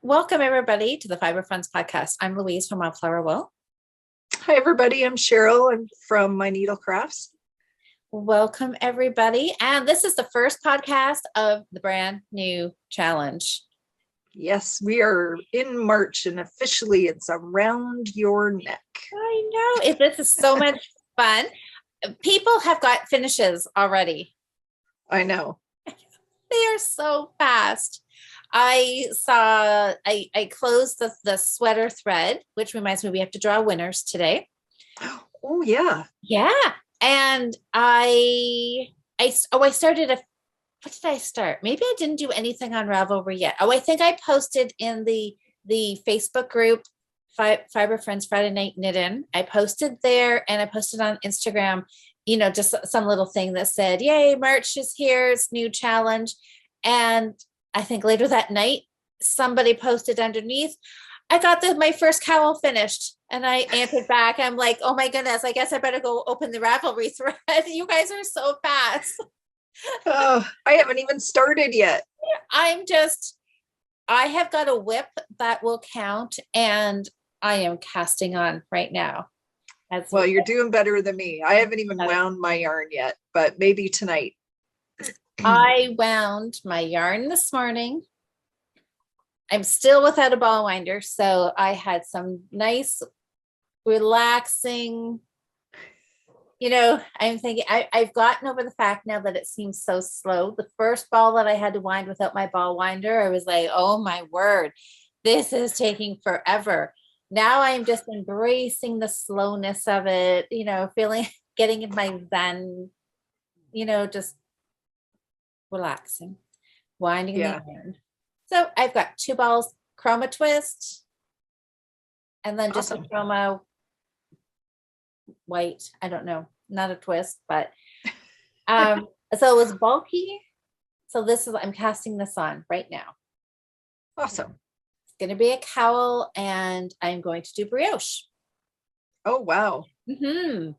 Welcome, everybody, to the Fibre Friends podcast. I'm Louise from Wildflower Wool. Hi, everybody. I'm Cheryl. I'm from My Needle Crafts. Welcome, everybody. And this is the first podcast of the brand new challenge. Yes, we are in March and officially it's around your neck. I know. This is so much fun. People have got finishes already. I know. They are so fast. I closed the sweater thread, which reminds me we have to draw winners today. Oh, yeah. Yeah. And I started what did I start? Maybe I didn't do anything on Ravelry yet. Oh, I think I posted in the Facebook group, Fibre Friends Friday Night Knit In. I posted there and I posted on Instagram, just some little thing that said, yay, March is here. It's new challenge. And I think later that night, somebody posted underneath, I got my first cowl finished. And I answered back. I'm like, oh my goodness, I guess I better go open the Ravelry thread. You guys are so fast. Oh, I haven't even started yet. I have got a whip that will count and I am casting on right now. Well, you're doing better than me. I haven't even wound my yarn yet, but maybe tonight. I wound my yarn this morning. I'm still without a ball winder, so I had some nice, relaxing, I'm thinking I've gotten over the fact now that it seems so slow. The first ball that I had to wind without my ball winder, I was like, oh my word, this is taking forever. Now I'm just embracing the slowness of it, getting in my zen, just relaxing, winding the yarn. So I've got 2 balls, chroma twist, and then just a chroma white. I don't know, not a twist, but so it was bulky. So I'm casting this on right now. Awesome. It's going to be a cowl and I'm going to do brioche. Oh, wow. Mm-hmm.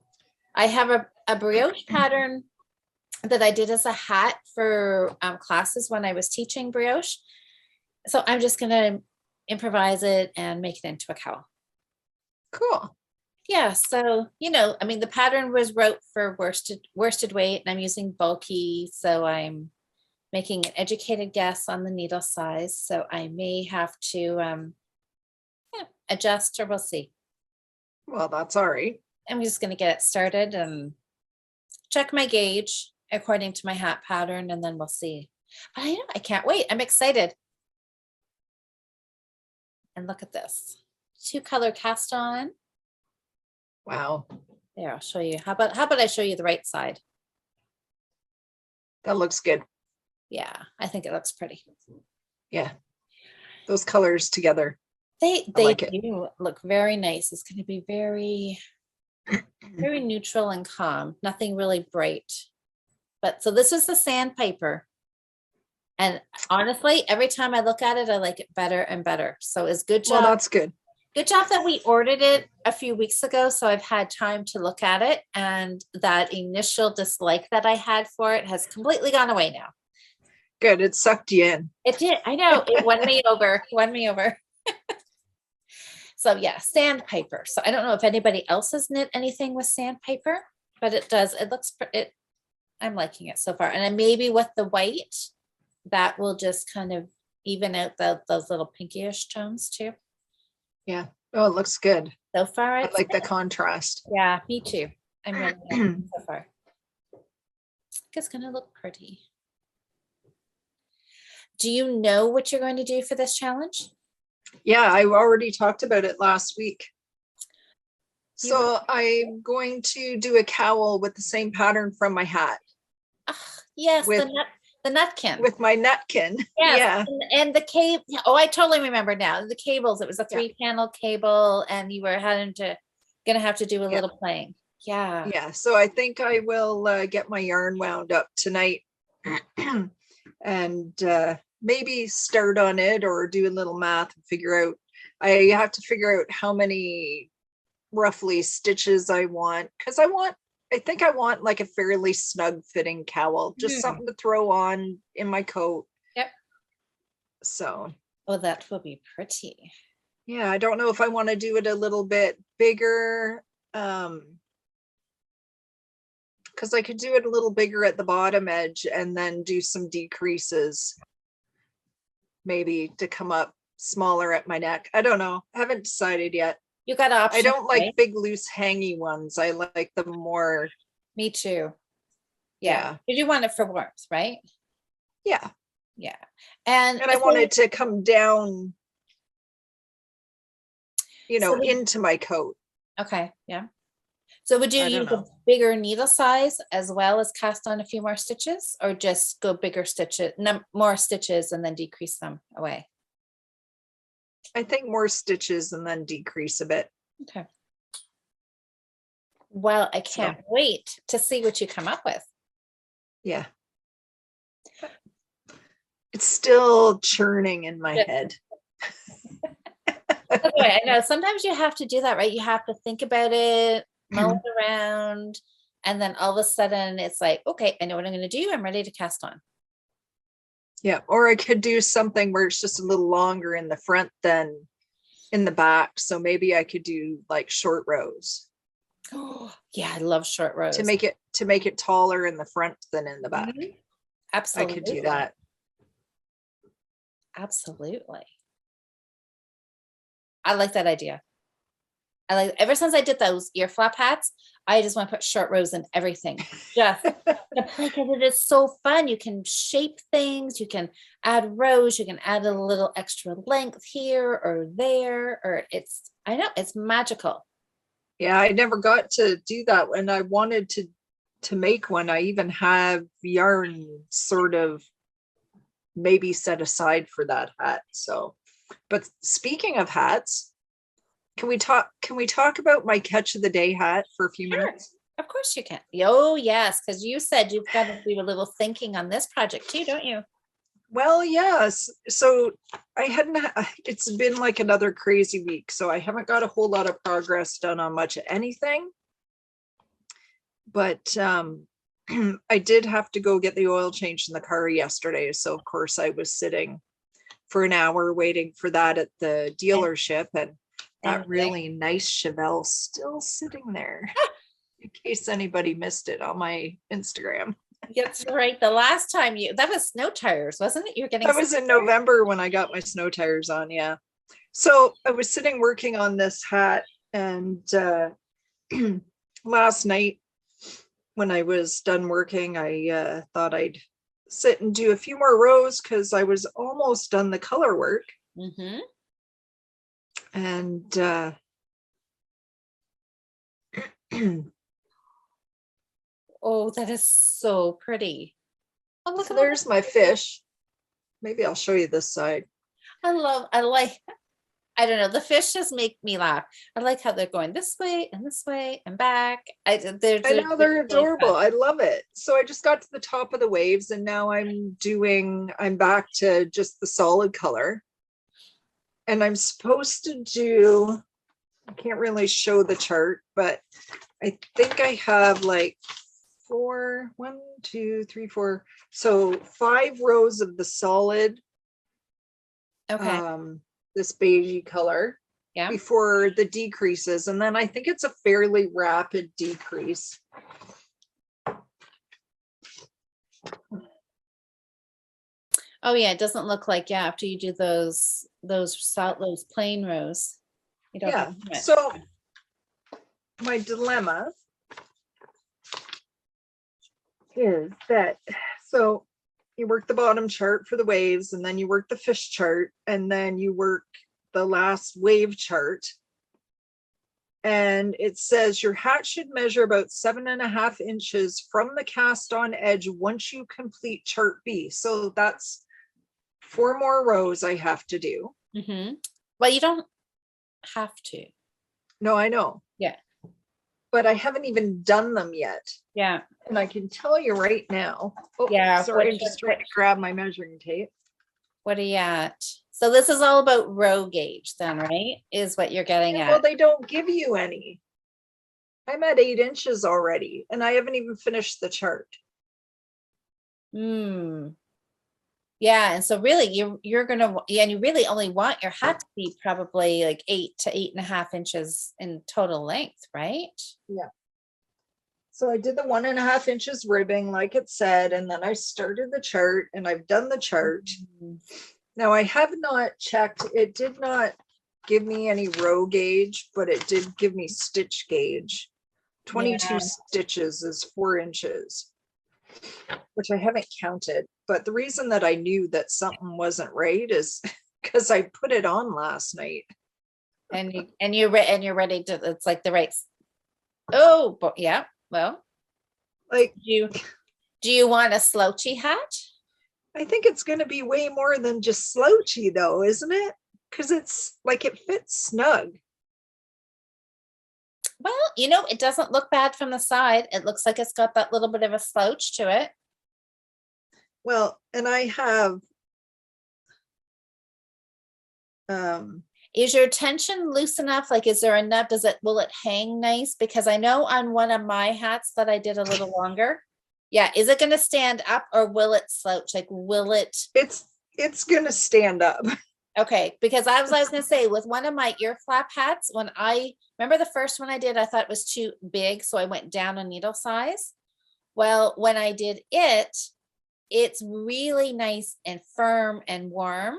I have a brioche pattern that I did as a hat for classes when I was teaching brioche. So I'm just going to improvise it and make it into a cowl. Cool. Yeah. So, the pattern was wrote for worsted weight and I'm using bulky. So I'm making an educated guess on the needle size. So I may have to adjust or we'll see. Well, that's all right. I'm just going to get it started and check my gauge according to my hat pattern, and then we'll see. But I can't wait. I'm excited. And look at this. 2-color cast on. Wow. There, I'll show you. How about I show you the right side? That looks good. Yeah, I think it looks pretty. Yeah. Those colors together. They do look very nice. It's going to be very, very neutral and calm. Nothing really bright. But so this is the sandpaper. And honestly, every time I look at it, I like it better and better. So it's good job. Well, that's good. Good job that we ordered it a few weeks ago. So I've had time to look at it. And that initial dislike that I had for it has completely gone away now. Good. It sucked you in. It did. I know. It won me over. So yeah, sandpaper. So I don't know if anybody else has knit anything with sandpaper, but it does. It looks, I'm liking it so far. And then maybe with the white, that will just kind of even out those little pinkyish tones too. Yeah. Oh, it looks good. So far, I like the contrast. Yeah, me too. I'm really liking so far. It's going to look pretty. Do you know what you're going to do for this challenge? Yeah, I already talked about it last week. So I'm going to do a cowl with the same pattern from my hat. Yes, the nutkin. With my nutkin. Yes, yeah. And the cable. Oh, I totally remember now. The cables. It was a 3-panel cable, and you were gonna have to do a little playing. Yeah. Yeah. So I think I will get my yarn wound up tonight, and maybe start on it or do a little math and figure out. I have to figure out how many roughly stitches I want, because I think I want like a fairly snug fitting cowl, just something to throw on in my coat. Yep. So Oh, that will be pretty. Yeah, I don't know if I want to do it a little bit bigger. Because I could do it a little bigger at the bottom edge and then do some decreases, maybe to come up smaller at my neck. I don't know. I haven't decided yet. You got I options, don't like right? big, loose, hangy ones. I like the more, Me too. Yeah. yeah, You do want it for warmth, right? yeah. Yeah. And And I want it to come down, so into my coat. okay, yeah. So would you I don't use a know. bigger needle size as well as cast on a few more stitches, or just go bigger stitches, more stitches and then decrease them away? I think more stitches and then decrease a bit. Okay. Well, I So, can't wait to see what you come up with. yeah. It's still churning in my head. Okay, I know sometimes you have to do that, right? You have to think about it, mull it around, and then all of a sudden it's like, okay, I know what I'm going to do. I'm ready to cast on. Yeah, or I could do something where it's just a little longer in the front than in the back. So maybe I could do like short rows Oh, yeah, I love short rows. to make it taller in the front than in the back. Absolutely. I could do that. Absolutely. I like that idea. I like, ever since I did those ear flap hats, I just want to put short rows in everything. Just because it is so fun. You can shape things, you can add rows, you can add a little extra length here or there, or I know it's magical. Yeah, I never got to do that when I wanted to make one. I even have yarn sort of maybe set aside for that hat. So, but speaking of hats, can we talk about my catch of the day hat for a few minutes? Of course you can. Oh, yes, because you said you've got to do a little thinking on this project too, don't you? Well, yes. So I hadn't, it's been like another crazy week. So I haven't got a whole lot of progress done on much of anything. But I did have to go get the oil changed in the car yesterday. So of course I was sitting for an hour waiting for that at the dealership, and that really nice Chevelle still sitting there in case anybody missed it on my Instagram. That's right. The last time that was snow tires, wasn't it? You're getting That was in November when I got my snow tires on. Yeah. So I was sitting working on this hat, and last night when I was done working, I thought I'd sit and do a few more rows because I was almost done the color work. And oh, that is so pretty. Oh, look, so there's my fish. Maybe I'll show you this side. I don't know. The fish just make me laugh. I like how they're going this way and back. I know they're adorable. I love it. So I just got to the top of the waves, and now I'm back to just the solid color. And I'm supposed to do, I can't really show the chart, but I think I have like 4, 1, 2, 3, 4. So 5 rows of the solid. Okay. This beigey color. Yeah. Before the decreases. And then I think it's a fairly rapid decrease. Oh yeah, it doesn't look like, yeah, after you do those plain rows. You don't have much. So my dilemma is that, so you work the bottom chart for the waves, and then you work the fish chart, and then you work the last wave chart. And it says your hat should measure about 7.5 inches from the cast on edge once you complete chart B. So that's 4 more rows I have to do. Well, you don't have to. No, I know. Yeah. But I haven't even done them yet. Yeah. And I can tell you right now. Oh, yeah. Sorry, I'm just trying to grab my measuring tape. What are you at? So this is all about row gauge then, right? Is what you're getting at. Well, they don't give you any. I'm at 8 inches already, and I haven't even finished the chart. Yeah, and so really you're gonna, yeah, and you really only want your hat to be probably like 8 to 8.5 inches in total length, right? Yeah. So I did the 1.5 inches ribbing like it said, and then I started the chart and I've done the chart. Mhm. Now I have not checked, it did not give me any row gauge, but it did give me stitch gauge. 22 Yeah, stitches is 4 inches, which I haven't counted. But the reason that I knew that something wasn't right is because I put it on last night. and you're ready to, it's like the right. Oh, but yeah, well, Like, do you want a slouchy hat? I think it's going to be way more than just slouchy, though, isn't it? Because it's like it fits snug. Well, it doesn't look bad from the side. It looks like it's got that little bit of a slouch to it. Well, and I have um Is your tension loose enough? Like, is there enough? Will it hang nice? Because I know on one of my hats that I did a little longer. Yeah. Is it going to stand up or will it slouch? Like, will it? it's going to stand up. Okay. Because I was going to say with one of my ear flap hats, when I remember the first one I did, I thought it was too big. So I went down a needle size. Well, when I did it, it's really nice and firm and warm,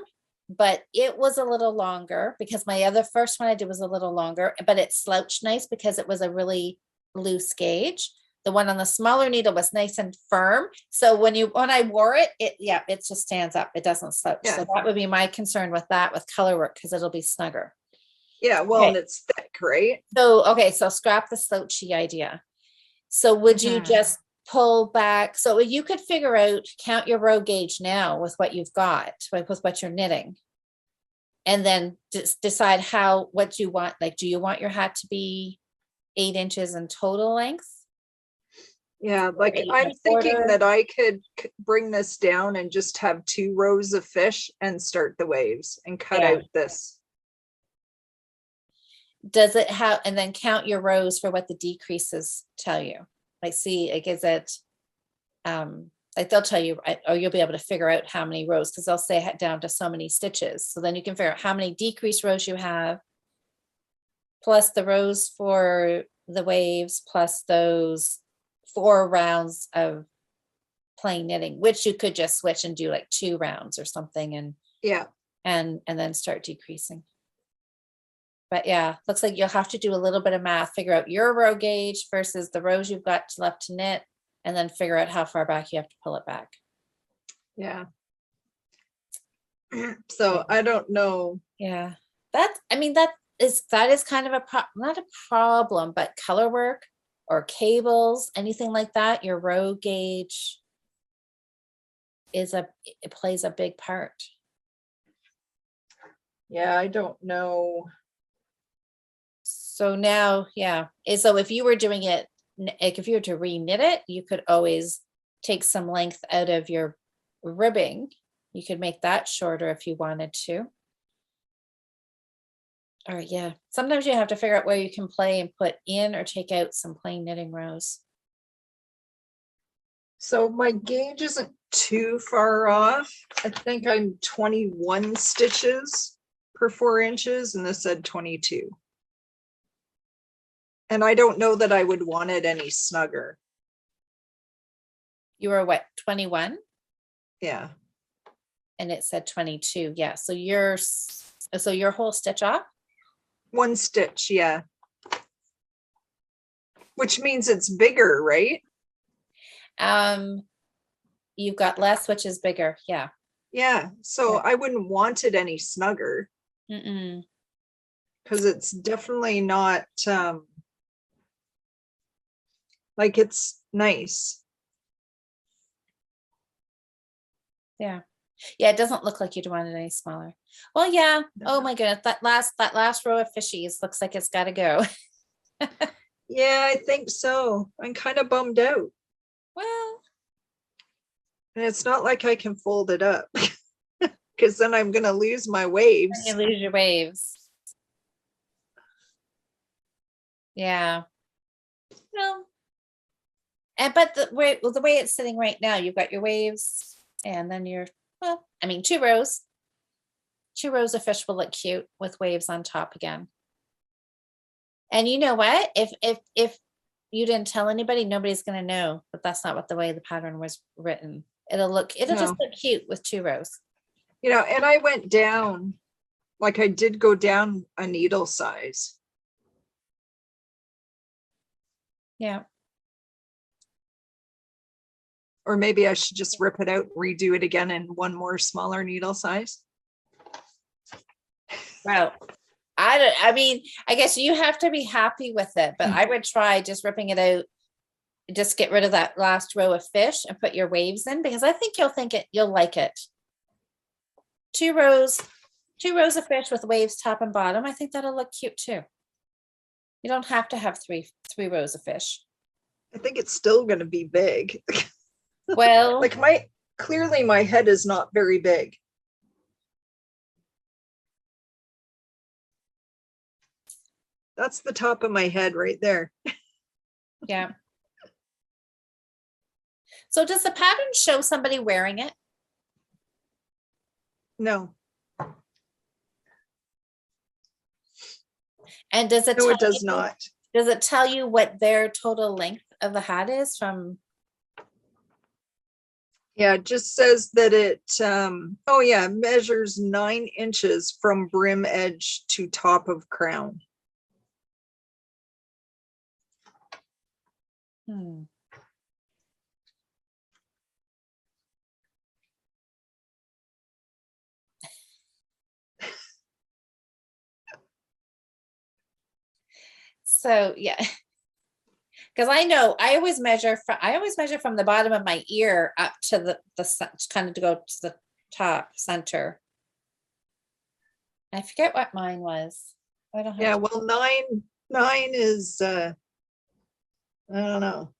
but it was a little longer because my other first one I did was a little longer, but it slouched nice because it was a really loose gauge. The one on the smaller needle was nice and firm. So when I wore it, it just stands up. It doesn't slouch. Yeah. So that would be my concern with that with color work because it'll be snugger. Yeah, well, Okay. and it's thick, right? So scrap the slouchy idea. So would you just pull back? So you could figure out, count your row gauge now with what you've got, with what you're knitting. And then just decide what you want. Like, do you want your hat to be 8 inches in total length? Yeah, like Eight and I'm a thinking quarter? that I could bring this down and just have 2 rows of fish and start the waves and cut Yeah. out this. Does it have, and then count your rows for what the decreases tell you? Like, see, like, is it, like they'll tell you, or you'll be able to figure out how many rows because they'll say down to so many stitches. So then you can figure out how many decreased rows you have, plus the rows for the waves, plus those 4 rounds of plain knitting, which you could just switch and do like 2 rounds or something and Yeah. and then start decreasing. But yeah, looks like you'll have to do a little bit of math, figure out your row gauge versus the rows you've got left to knit, and then figure out how far back you have to pull it back. Yeah. So I don't know. Yeah, that is kind of not a problem, but color work or cables, anything like that, your row gauge it plays a big part. Yeah, I don't know. So now, yeah. So if you were doing it, like if you were to re-knit it, you could always take some length out of your ribbing. You could make that shorter if you wanted to. Or yeah, sometimes you have to figure out where you can play and put in or take out some plain knitting rows. So my gauge isn't too far off. I think I'm 21 stitches per 4 inches, and this said 22. And I don't know that I would want it any snugger. You were what, 21? Yeah. And it said 22. Yeah. So your whole stitch off? 1 stitch, yeah. Which means it's bigger, right? You've got less, which is bigger. Yeah. Yeah. So Yeah. I wouldn't want it any snugger. Because it's definitely not like it's nice. Yeah. Yeah, it doesn't look like you'd want it any smaller. Well, yeah. Oh my goodness. That last row of fishies looks like it's gotta go. Yeah, I think so. I'm kind of bummed out. Well, and it's not like I can fold it up because then I'm gonna lose my waves. you lose your waves. Yeah. No. But the way it's sitting right now, you've got your waves and then your Well, I mean, 2 rows. 2 rows of fish will look cute with waves on top again. And you know what? If you didn't tell anybody, nobody's gonna know, but that's not what the way the pattern was written. It'll just No. look cute with 2 rows. And I went down, like I did go down a needle size. Yeah. Or maybe I should just rip it out, redo it again in one more smaller needle size. Well, I mean, I guess you have to be happy with it, but I would try just ripping it out. Just get rid of that last row of fish and put your waves in, because I think you'll like it. 2 rows of fish with waves top and bottom. I think that'll look cute too. You don't have to have three rows of fish. I think it's still going to be big. Well, Like clearly my head is not very big. That's the top of my head right there. yeah. So does the pattern show somebody wearing it? No, And does it no, tell it does you, not. does it tell you what their total length of the hat is from? Yeah, it just says that it, oh yeah, measures 9 inches from brim edge to top of crown. Hmm. So yeah, because I know I always measure from the bottom of my ear up to the kind of to go to the top center. I forget what mine was. I don't have. Yeah, well, nine is, I don't know.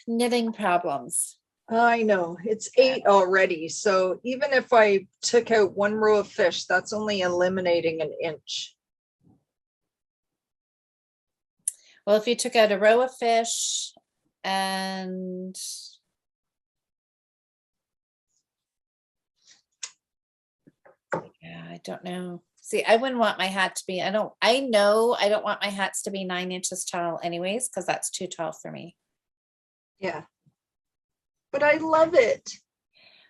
Knitting problems. I know, it's 8 already. So even if I took out one row of fish, that's only eliminating an inch. Well, if you took out a row of fish and yeah, I don't know. See, I wouldn't want my hat to be, I know I don't want my hats to be 9 inches tall anyways, because that's too tall for me. Yeah. But I love it.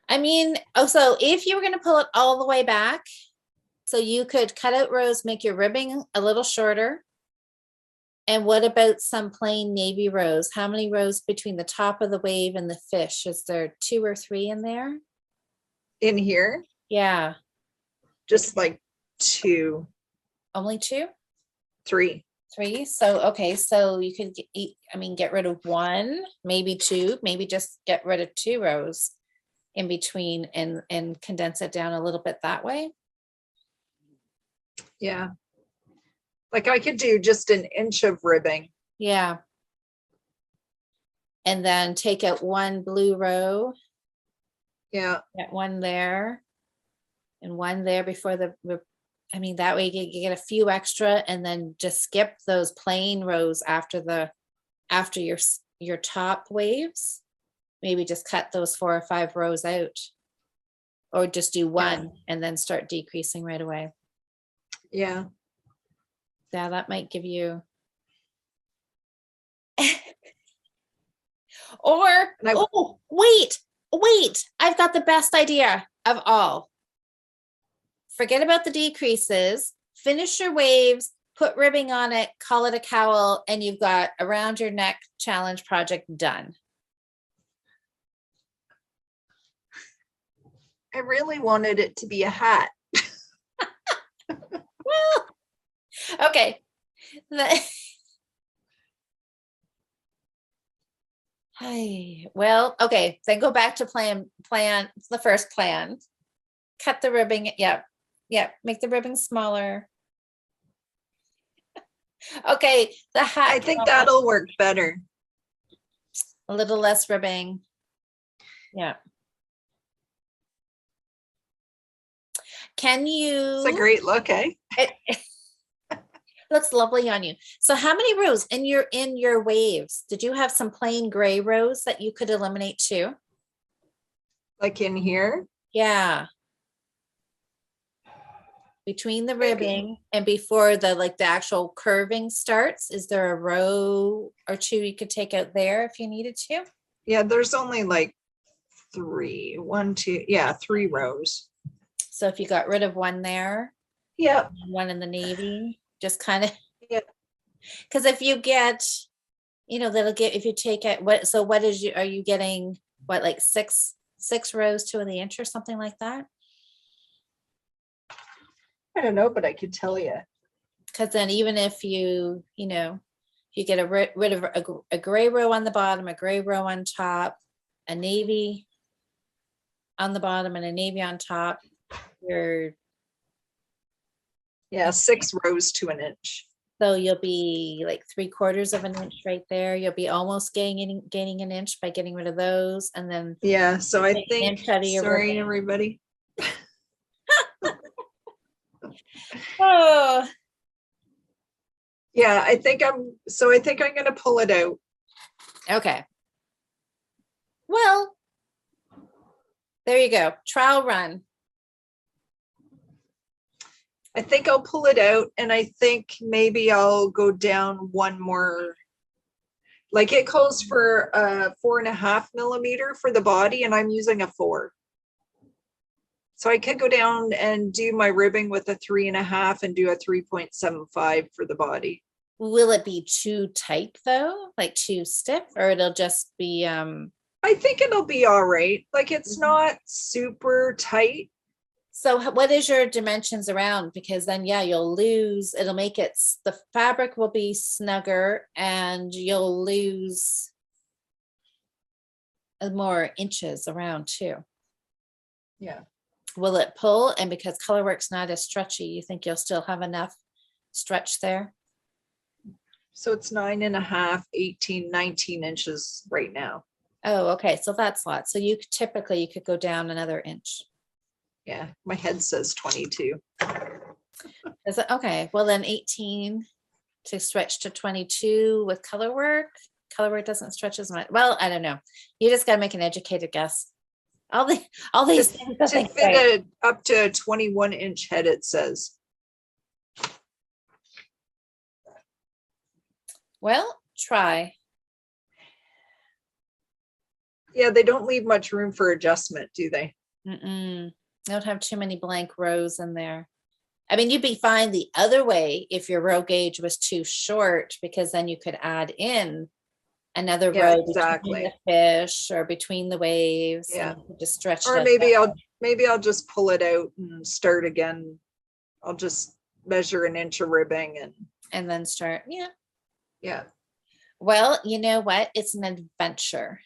I mean, so if you were going to pull it all the way back, so you could cut out rows, make your ribbing a little shorter. And what about some plain navy rows? How many rows between the top of the wave and the fish? Is there 2 or 3 in there? In here, Yeah, just like 2, only 2, 3. 3. So, okay, so you could get rid of 1, maybe 2, maybe just get rid of 2 rows in between and condense it down a little bit that way. Yeah. Like I could do just an inch of ribbing. Yeah. And then take out 1 blue row. Yeah. Get 1 there and 1 there before that way you get a few extra, and then just skip those plain rows after your top waves. Maybe just cut those 4 or 5 rows out, or just do 1 and then start decreasing right away. Yeah. Yeah, that might give you. Or, oh, wait, I've got the best idea of all. Forget about the decreases, finish your waves, put ribbing on it, call it a cowl, and you've got around your neck challenge project done. I really wanted it to be a hat. Well, okay. Well, okay, then go back to plan the first plan. Cut the ribbing. Yep. Make the ribbing smaller. Okay, the hat. I think that'll work better. A little less ribbing. Yeah. Can you? It's a great look, eh? Looks lovely on you. So how many rows in your waves? Did you have some plain gray rows that you could eliminate too? Like in here. Yeah. Between the Maybe. ribbing and before the actual curving starts, is there a row or two you could take out there if you needed to? Yeah, there's only like three, one, two, yeah, 3 rows. So if you got rid of one there, Yeah, one in the navy, just kind of, yeah. because if you get, that'll get, if you take it, what are you getting, what, like six rows to the inch or something like that? I don't know, but I could tell you. Because then even if you get rid of a gray row on the bottom, a gray row on top, a navy on the bottom and a navy on top, you're, Yeah, 6 rows to an inch. so you'll be like 3/4 of an inch right there. You'll be almost gaining an inch by getting rid of those. And then Yeah, so I take an think, inch out of your sorry, ribbon. everybody. Oh, Yeah, I think I'm gonna pull it out. okay. Well, there you go. Trial run. I think I'll pull it out, and I think maybe I'll go down one more. Like it calls for a 4.5 millimeter for the body, and I'm using a 4. So I could go down and do my ribbing with a 3.5 and do a 3.75 for the body. Will it be too tight though? Like too stiff, or it'll just be I think it'll be all right. Like it's not super tight. so what is your dimensions around? Because then, yeah, you'll lose, it'll make it, the fabric will be snugger and you'll lose more inches around too. Yeah. Will it pull? And because colorwork's not as stretchy, you think you'll still have enough stretch there? So it's 9.5, 18, 19 inches right now. Oh, okay. So that's a lot. So you could go down another inch. Yeah, my head says 22. Is it okay? Well, then 18 to stretch to 22 with color work. Color work doesn't stretch as much. Well, I don't know. You just gotta make an educated guess. All these things to To think fit about. it up to a 21-inch head, it says. Well, try. Yeah, they don't leave much room for adjustment, do they? Don't have too many blank rows in there. I mean, you'd be fine the other way if your row gauge was too short, because then you could add in another Yeah, row between exactly. the fish or between the waves. Yeah. And you could just stretch Or it. maybe I'll just pull it out and start again. I'll just measure an inch of ribbing And then start. Yeah. yeah. Well, you know what? It's an adventure.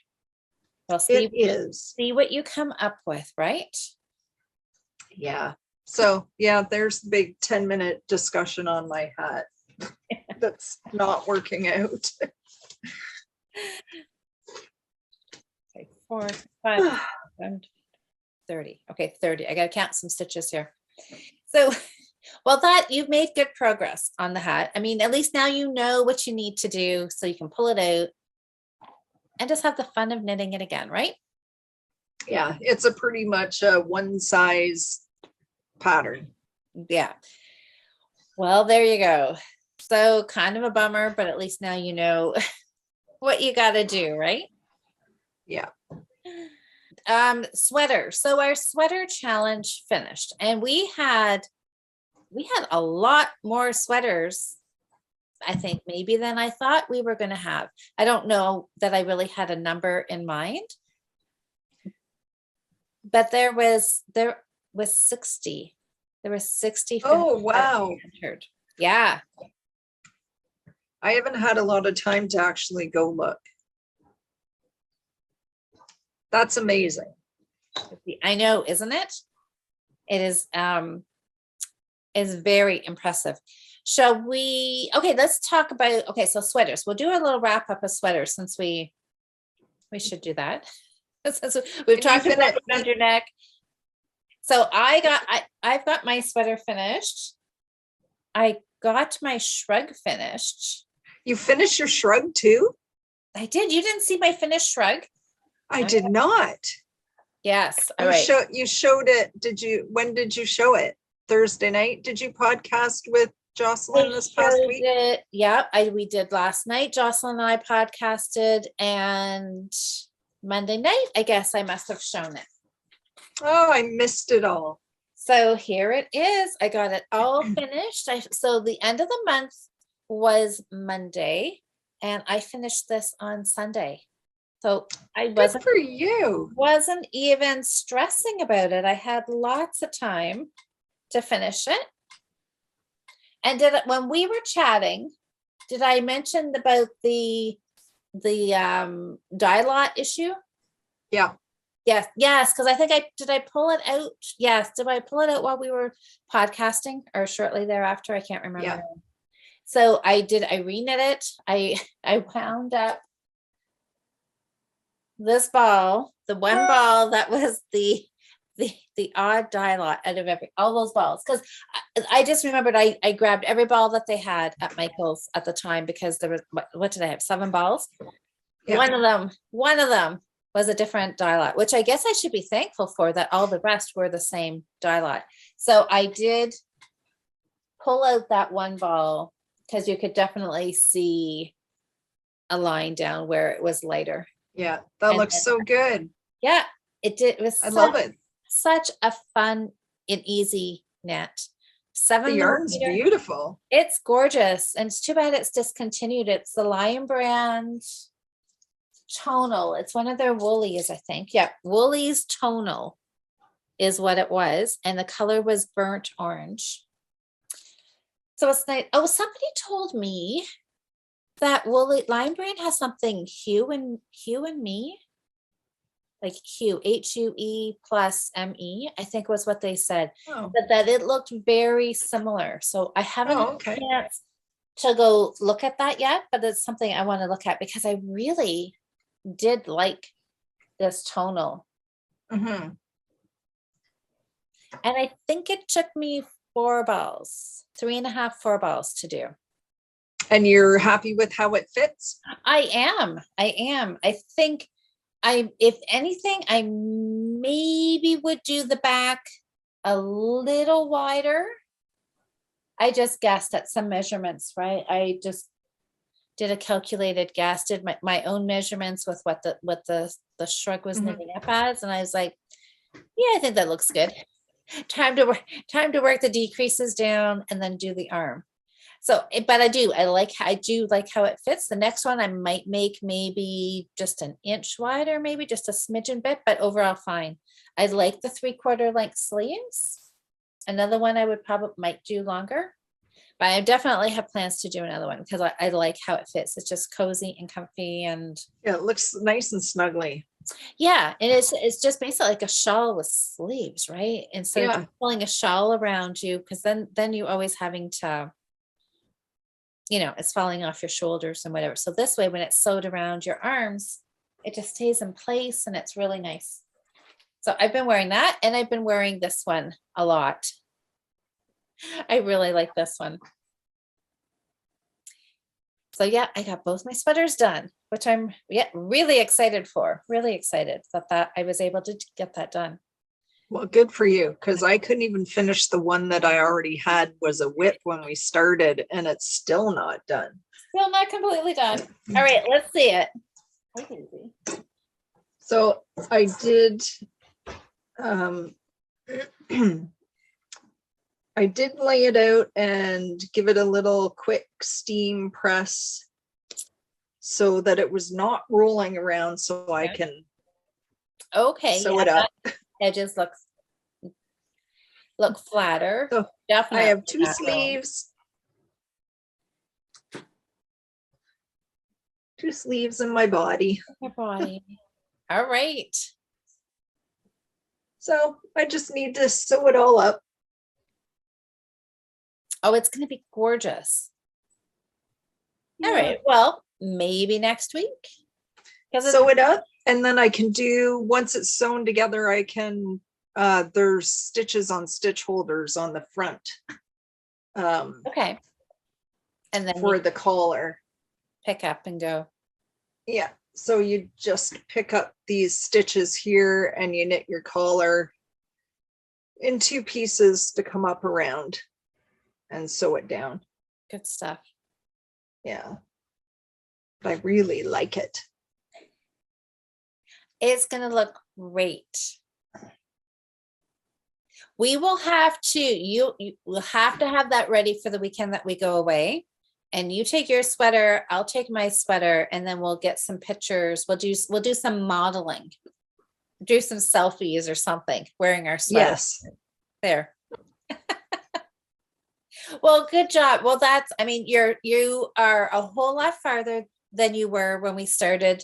Well, It is. see what you come up with, right? Yeah. So yeah, there's the big 10-minute discussion on my hat. That's not working out. Okay, 4, 5, 30. Okay, 30. I got to count some stitches here. So, well, you've made good progress on the hat. I mean, at least now you know what you need to do so you can pull it out and just have the fun of knitting it again, right? Yeah, it's a pretty much a one size pattern. Yeah. Well, there you go. So kind of a bummer, but at least now you know what you got to do, right? Yeah. Sweater. So our sweater challenge finished, and we had a lot more sweaters, I think, maybe than I thought we were going to have. I don't know that I really had a number in mind, but there was 60. There was 60. Oh, wow. Entered. Yeah. I haven't had a lot of time to actually go look. That's amazing. I know, isn't it? It is very impressive. Shall we, okay, let's talk about, okay, so sweaters. We'll do a little wrap up of sweaters since we should do that. We've talked about it around your neck. So I've got my sweater finished. I got my shrug finished. You finished your shrug too? I did. You didn't see my finished shrug? I did not. Yes. All right. You showed it. When did you show it? Thursday night? Did you podcast with Jocelyn this past week? Yeah, we did last night. Jocelyn and I podcasted, and Monday night, I guess I must have shown it. Oh, I missed it all. So here it is. I got it all finished. So the end of the month was Monday, and I finished this on Sunday. So I Good for you. Wasn't even stressing about it. I had lots of time to finish it. And when we were chatting, did I mention about the dye lot issue? Yeah. Yes, because I think I pull it out. Yes, did I pull it out while we were podcasting or shortly thereafter? I can't remember. Yeah. So I reknit it. I wound up this ball, the one ball that was the odd dye lot out of all those balls, because I just remembered I grabbed every ball that they had at Michael's at the time, because there was, what did I have, 7 balls? Yeah. One of them was a different dye lot, which I guess I should be thankful for, that all the rest were the same dye lot. So I did pull out that one ball, because you could definitely see a line down where it was lighter. Yeah, that looks so good. Yeah, it did. It was love it. Such a fun and easy knit. 7 The yarn's beautiful. It's gorgeous, and it's too bad it's discontinued. It's the Lion brand tonal. It's one of their woolies, I think. Yeah, Woolies tonal is what it was, and the color was burnt orange. So it's nice. Oh, somebody told me that Lion brand has something Hue and Me, like Hue, HUE plus ME, I think was what they said. Oh. But that it looked very similar. So I haven't had a chance to go look at that yet, but it's something I want to look at, because I really did like this tonal. Mm-hmm. And I think it took me 4 balls, 3.5, 4 balls to do. And you're happy with how it fits? I am. I think if anything, I maybe would do the back a little wider. I just guessed at some measurements, right? I just did a calculated guess, did my own measurements with what the shrug was knitting up as, and I was like, yeah, I think that looks good. Time to work the decreases down and then do the arm. So, but I do like how it fits. The next one I might make maybe just an inch wider, maybe just a smidgen bit, but overall fine. I like the 3/4 length sleeves. Another one I might do longer, but I definitely have plans to do another one, because I like how it fits. It's just cozy and comfy, and yeah, it looks nice and snuggly. Yeah, and it's just basically like a shawl with sleeves, right? Instead of just pulling a shawl around you, because then you always having to, it's falling off your shoulders and whatever. So this way, when it's sewed around your arms, it just stays in place, and it's really nice. So I've been wearing that, and I've been wearing this one a lot. I really like this one. So yeah, I got both my sweaters done, which I'm really excited for. Really excited that I was able to get that done. Well, good for you, because I couldn't even finish the one that I already had was a whip when we started, and it's still not done. Still not completely done. All right, let's see it. So I did, I did lay it out and give it a little quick steam press so that it was not rolling around, so I can sew it up. Edges look flatter. So definitely. I have 2 sleeves. 2 sleeves in my body. All right. So I just need to sew it all up. Oh, it's going to be gorgeous. All right. Well, maybe next week. Sew it up, and then I can do, once it's sewn together, I can, there's stitches on stitch holders on the front. Okay. And then for you the collar. pick up and go. Yeah. So you just pick up these stitches here and you knit your collar in 2 pieces to come up around and sew it down. Good stuff. Yeah. But I really like it. It's going to look great. We will have to, you will have to have that ready for the weekend that we go away. And you take your sweater, I'll take my sweater, and then we'll get some pictures. We'll do some modeling, do some selfies or something wearing our sweater. Yes. There. Well, good job. Well, I mean, you are a whole lot farther than you were when we started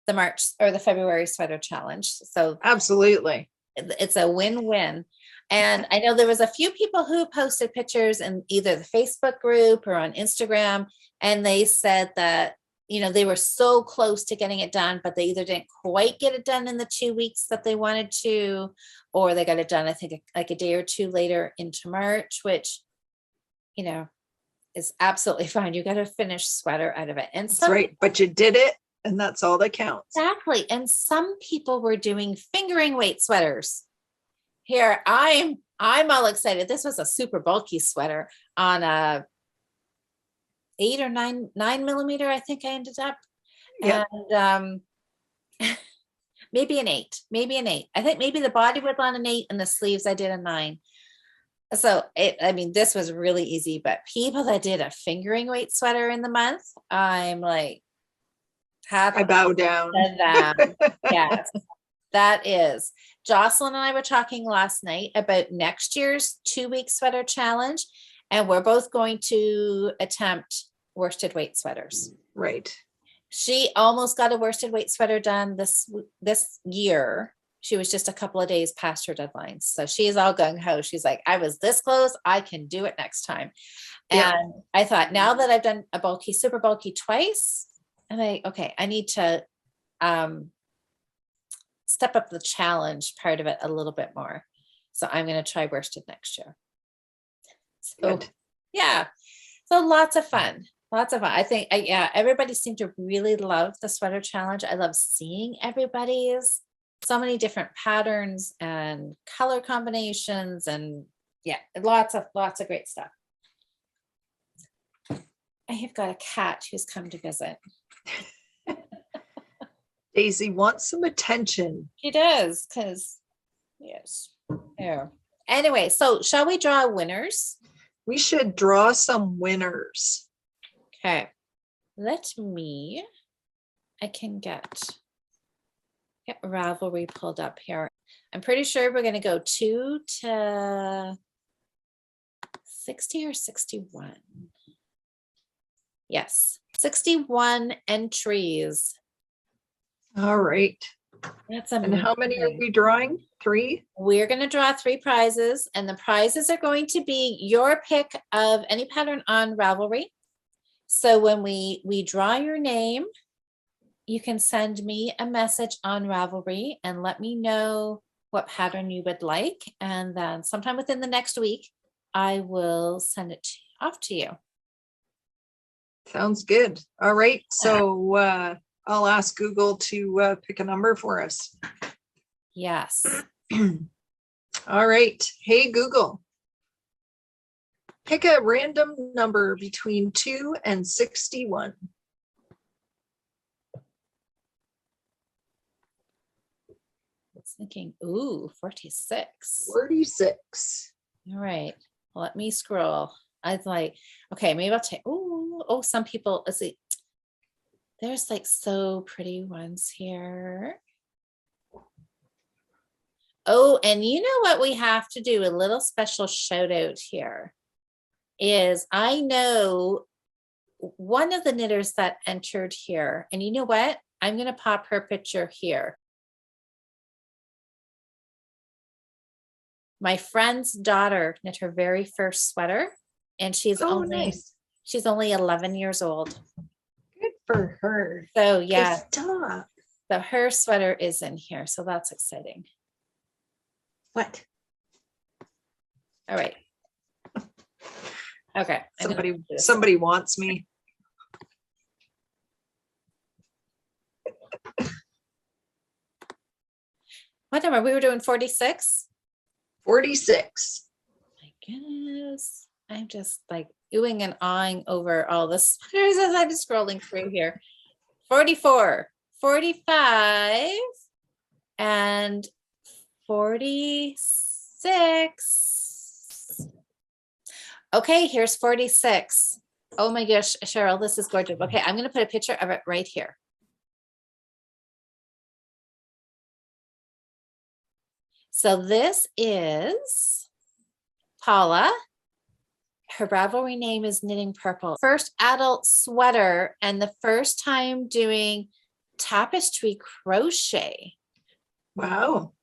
the March or the February sweater challenge. So absolutely, it's a win-win. And I know there was a few people who posted pictures in either the Facebook group or on Instagram, and they said that, you know, they were so close to getting it done, but they either didn't quite get it done in the 2 weeks that they wanted to, or they got it done, I think, like a day or two later into March, which, you know, is absolutely fine. You got to finish sweater out of it. And that's right. But you did it, and that's all that counts. Exactly. And some people were doing fingering weight sweaters. Here, I'm all excited. This was a super bulky sweater on a 8 or 9 millimeter, I think I ended up. Yep. And maybe an 8. I think maybe the body was on an 8 and the sleeves I did a 9. So I mean, this was really easy, but people that did a fingering weight sweater in the month, I'm like, I bow down. Yes, that is. Jocelyn and I were talking last night about next year's 2-week sweater challenge, and we're both going to attempt worsted weight sweaters. Right. She almost got a worsted weight sweater done this year. She was just a couple of days past her deadlines. So she's all gung-ho. She's like, I was this close. I can do it next time. Yeah. And I thought, now that I've done a bulky, super bulky twice, and I need to step up the challenge part of it a little bit more. So I'm going to try worsted next year. So good. Yeah. So lots of fun. I think, everybody seemed to really love the sweater challenge. I love seeing everybody's, so many different patterns and color combinations, and lots of great stuff. I have got a cat who's come to visit. Daisy wants some attention. She does, because yes. There. Anyway, so shall we draw winners? We should draw some winners. Okay. I can get Ravelry pulled up here. I'm pretty sure we're going to go 2 to 60 or 61. Yes, 61 entries. All right. That's amazing. And how many are we drawing? 3? We're going to draw 3 prizes, and the prizes are going to be your pick of any pattern on Ravelry. So when we draw your name, you can send me a message on Ravelry and let me know what pattern you would like. And then sometime within the next week, I will send it off to you. Sounds good. All right. So I'll ask Google to pick a number for us. Yes. All right. Hey, Google. Pick a random number between 2 and 61. Thinking, ooh, 46. 46. All right. Let me scroll. I was like, okay, maybe I'll take, some people, let's see. There's like so pretty ones here. Oh, and you know what we have to do? A little special shout out here is I know one of the knitters that entered here, and you know what? I'm going to pop her picture here. My friend's daughter knit her very first sweater, and she's she's only 11 years old. Good for her. So yeah, so her sweater is in here, so that's exciting. What? All right. Okay. Somebody wants me. What number? We were doing 46? 46. My goodness. I'm just like oohing and awing over all the sweaters as I'm scrolling through here. 44, 45, and 46. Okay, here's 46. Oh my gosh, Cheryl, this is gorgeous. Okay, I'm going to put a picture of it right here. So this is Paula. Her Ravelry name is Knitting Purple. First adult sweater and the first time doing tapestry crochet. Wow.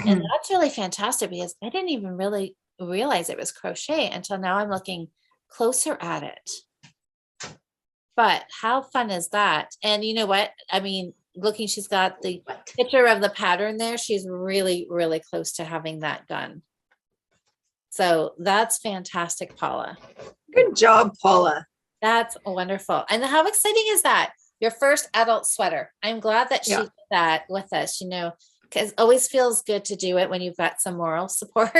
And that's really fantastic because I didn't even really realize it was crochet until now I'm looking closer at it. But how fun is that? And you know what? I mean, looking, she's got the picture of the pattern there. She's really, really close to having that done. So that's fantastic, Paula. Good job, Paula. That's wonderful. And how exciting is that? Your first adult sweater. I'm glad that she did that with us, you know, because it always feels good to do it when you've got some moral support.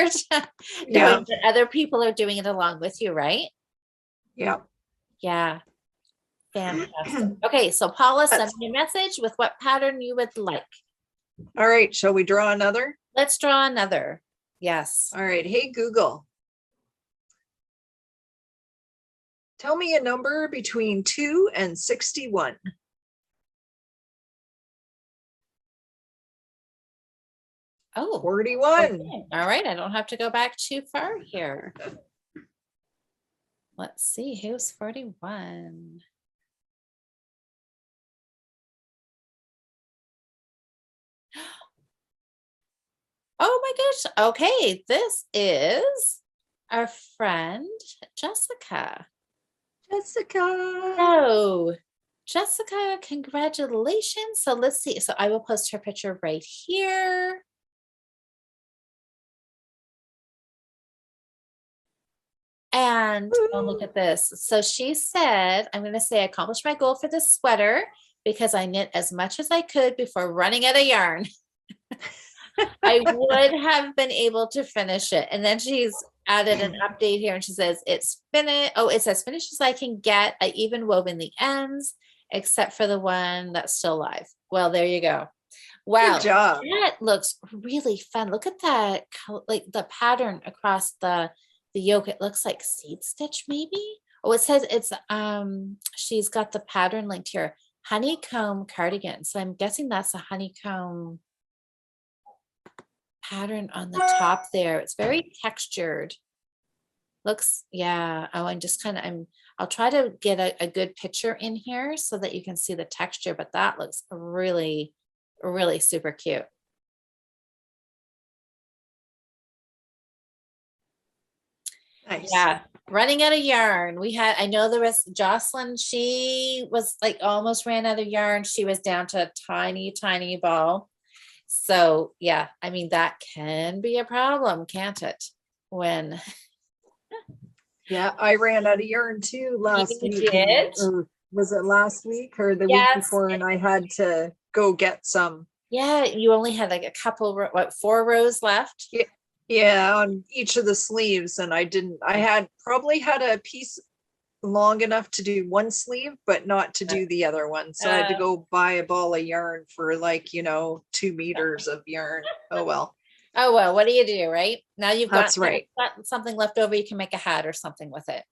Knowing that other people are doing it along with you, right? Yeah. Yeah. Fantastic. Okay, so Paula, send me a message with what pattern you would like. All right, shall we draw another? Let's draw another. Yes. All right. Hey, Google. Tell me a number between 2 and 61. Oh, 41. Okay. All right. I don't have to go back too far here. Let's see. Who's 41? Oh my gosh. Okay. This is our friend, Jessica. Jessica. Oh, Jessica, congratulations. So let's see. So I will post her picture right here. And oh, look at this. So she said, I'm going to say I accomplished my goal for this sweater because I knit as much as I could before running out of yarn. I would have been able to finish it. And then she's added an update here and she says, it's finished. Oh, it says finished as I can get. I even woven the ends, except for the one that's still live. Well, there you go. Wow. Good job. That looks really fun. Look at that, like the pattern across the yoke. It looks like seed stitch maybe. Oh, it says it's she's got the pattern linked here, honeycomb cardigan. So I'm guessing that's a honeycomb pattern on the top there. It's very textured. Looks, yeah. Oh, I'm just kind of, I'll try to get a good picture in here so that you can see the texture, but that looks really, really super cute. Nice. Yeah, running out of yarn. I know there was Jocelyn, she was like almost ran out of yarn. She was down to a tiny, tiny ball. So yeah, I mean, that can be a problem, can't it? When Yeah, I ran out of yarn too last you week. did? Or was it last week or the Yes. week before? And I had to go get some. Yeah, you only had like a couple, what, 4 rows left? Yeah, on each of the sleeves. And I had probably had a piece long enough to do one sleeve, but not to do the other one. So I had to go buy a ball of yarn for like, 2 meters of yarn. Oh, well. Oh, well, what do you do, right? Now you've got, That's right. got something left over, you can make a hat or something with it.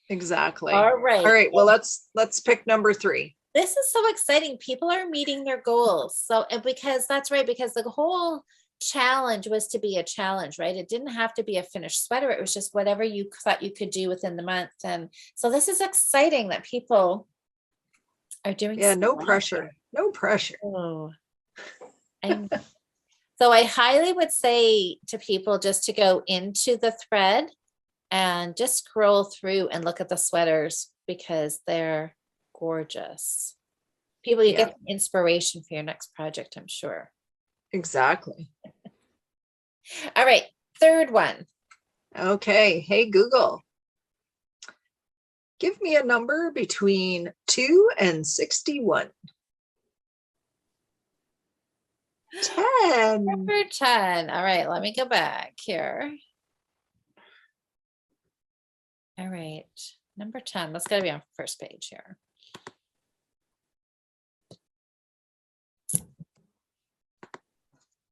Exactly. All right. All right. Well, let's pick number 3. This is so exciting. People are meeting their goals. So, and because that's right, because the whole challenge was to be a challenge, right? It didn't have to be a finished sweater. It was just whatever you thought you could do within the month. And so this is exciting that people are doing. Yeah, no pressure. No pressure. Oh. So I highly would say to people just to go into the thread and just scroll through and look at the sweaters because they're gorgeous. People, you get inspiration for your next project, I'm sure. Exactly. All right, third one. Okay. Hey, Google. Give me a number between 2 and 61. 10. Number 10. All right, let me go back here. All right, number 10. That's got to be on first page here.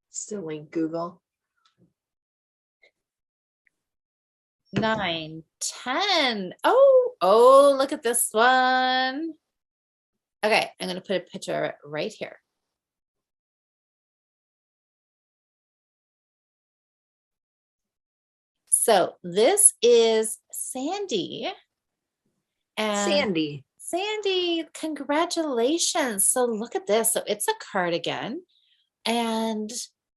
Silly Google. 9, 10. Oh, look at this one. Okay, I'm going to put a picture of it right here. So this is Sandy. And Sandy, congratulations. So look at this. So it's a cardigan and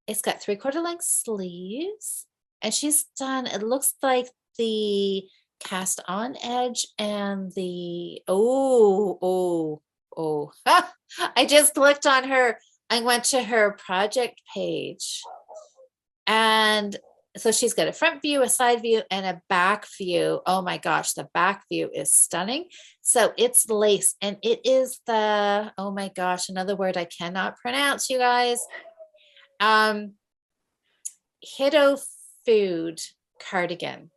it's got 3/4 length sleeves. And she's done, it looks like the cast on edge and the, I just clicked on her. I went to her project page. And so she's got a front view, a side view, and a back view. Oh my gosh, the back view is stunning. So it's lace and it is the, oh my gosh, another word I cannot pronounce, you guys. Hiddo Food cardigan.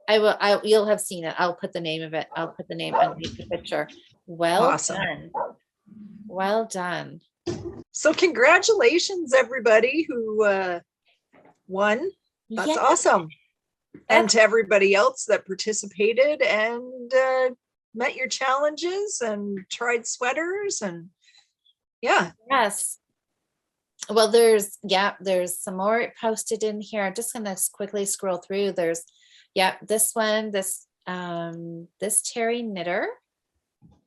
You'll have seen it. I'll put the name of it. I'll put the name underneath the picture. Well Awesome. done. Well done. So congratulations, everybody who won. That's awesome. And to everybody else that participated and met your challenges and tried sweaters and yeah. Yes. Well, there's some more posted in here. I'm just gonna quickly scroll through. There's this one, this Terry knitter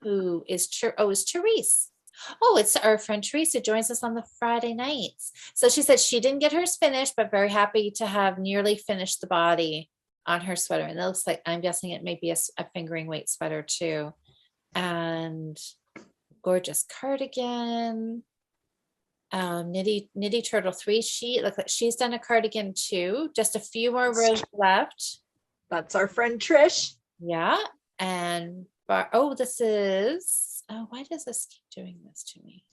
who is Therese. Oh, it's our friend Therese who joins us on the Friday nights. So she said she didn't get hers finished, but very happy to have nearly finished the body on her sweater. And it looks like, I'm guessing it may be a fingering weight sweater too. And gorgeous cardigan. Nitty Turtle 3 sheet. Look like she's done a cardigan too. Just a few more rows left. That's our friend Trish. Yeah. And this is, why does this keep doing this to me?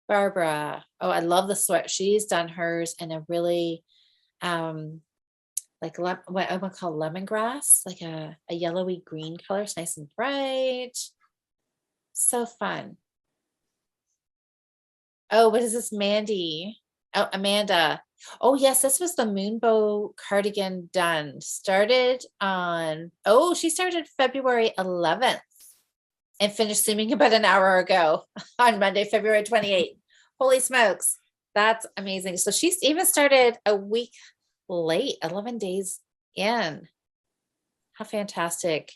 Barbara. Oh, I love the sweat. She's done hers in a really like what I would call lemongrass, like a yellowy green color. It's nice and bright. So fun. Oh, what is this, Mandy? Oh, Amanda. Oh, yes, this was the Moonbow cardigan done. Started on, she started February 11th and finished seaming about an hour ago on Monday, February 28th. Holy smokes, that's amazing. So she's even started a week late, 11 days in. How fantastic.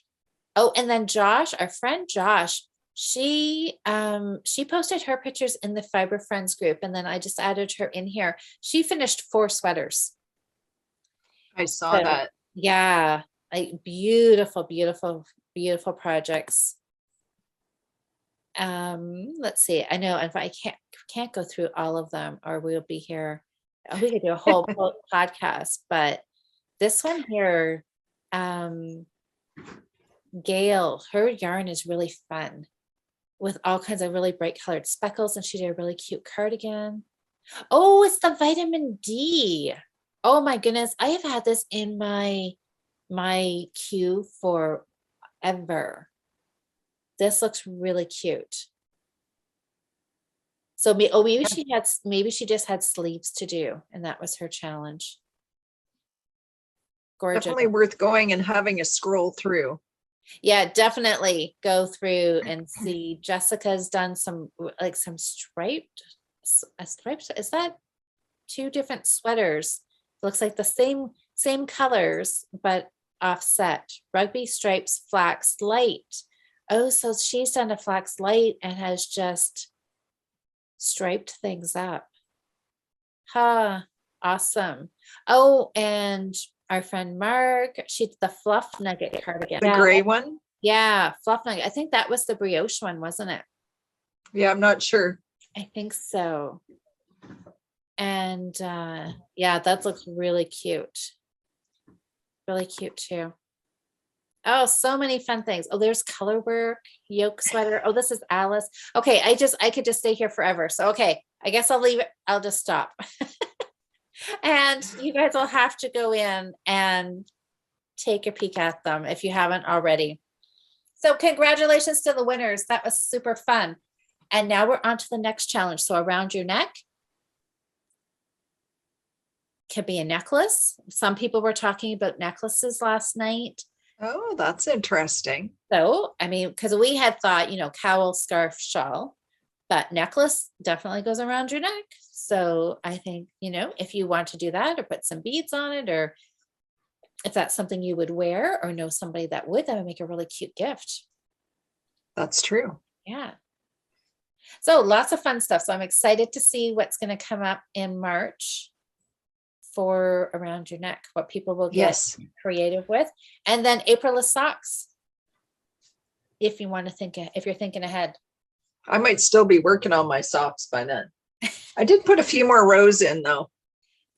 Oh, and then Josh, our friend Josh, she posted her pictures in the Fibre Friends group, and then I just added her in here. She finished 4 sweaters. I saw that. Yeah, like beautiful, beautiful, beautiful projects. Let's see. I know if I can't go through all of them, or we'll be here. We could do a whole podcast, but this one here, Gail, her yarn is really fun with all kinds of really bright colored speckles, and she did a really cute cardigan. Oh, it's the vitamin D. Oh my goodness, I have had this in my queue forever. This looks really cute. So maybe she just had sleeves to do, and that was her challenge. Gorgeous. Definitely worth going and having a scroll through. Yeah, definitely go through and see. Jessica's done some striped. Is that 2 different sweaters? Looks like the same colors, but offset. Rugby stripes, flax light. Oh, so she's done a flax light and has just striped things up. Awesome. Oh, and our friend Mark, she did the fluff nugget cardigan. The gray one? Yeah, fluff nugget. I think that was the brioche one, wasn't it? Yeah, I'm not sure. I think so. And yeah, that looks really cute. Really cute too. Oh, so many fun things. Oh, there's color work, yoke sweater. Oh, this is Alice. Okay, I could just stay here forever. So okay, I guess I'll leave it. I'll just stop. And you guys will have to go in and take a peek at them if you haven't already. So congratulations to the winners. That was super fun. And now we're on to the next challenge. So around your neck could be a necklace. Some people were talking about necklaces last night. Oh, that's interesting. So, I mean, because we had thought, cowl, scarf, shawl, but necklace definitely goes around your neck. So I think, if you want to do that or put some beads on it, or if that's something you would wear or know somebody that would make a really cute gift. That's true. Yeah. So lots of fun stuff. So I'm excited to see what's going to come up in March for around your neck, what people will get creative with. And then April is socks. If you want to if you're thinking ahead. I might still be working on my socks by then. I did put a few more rows in though.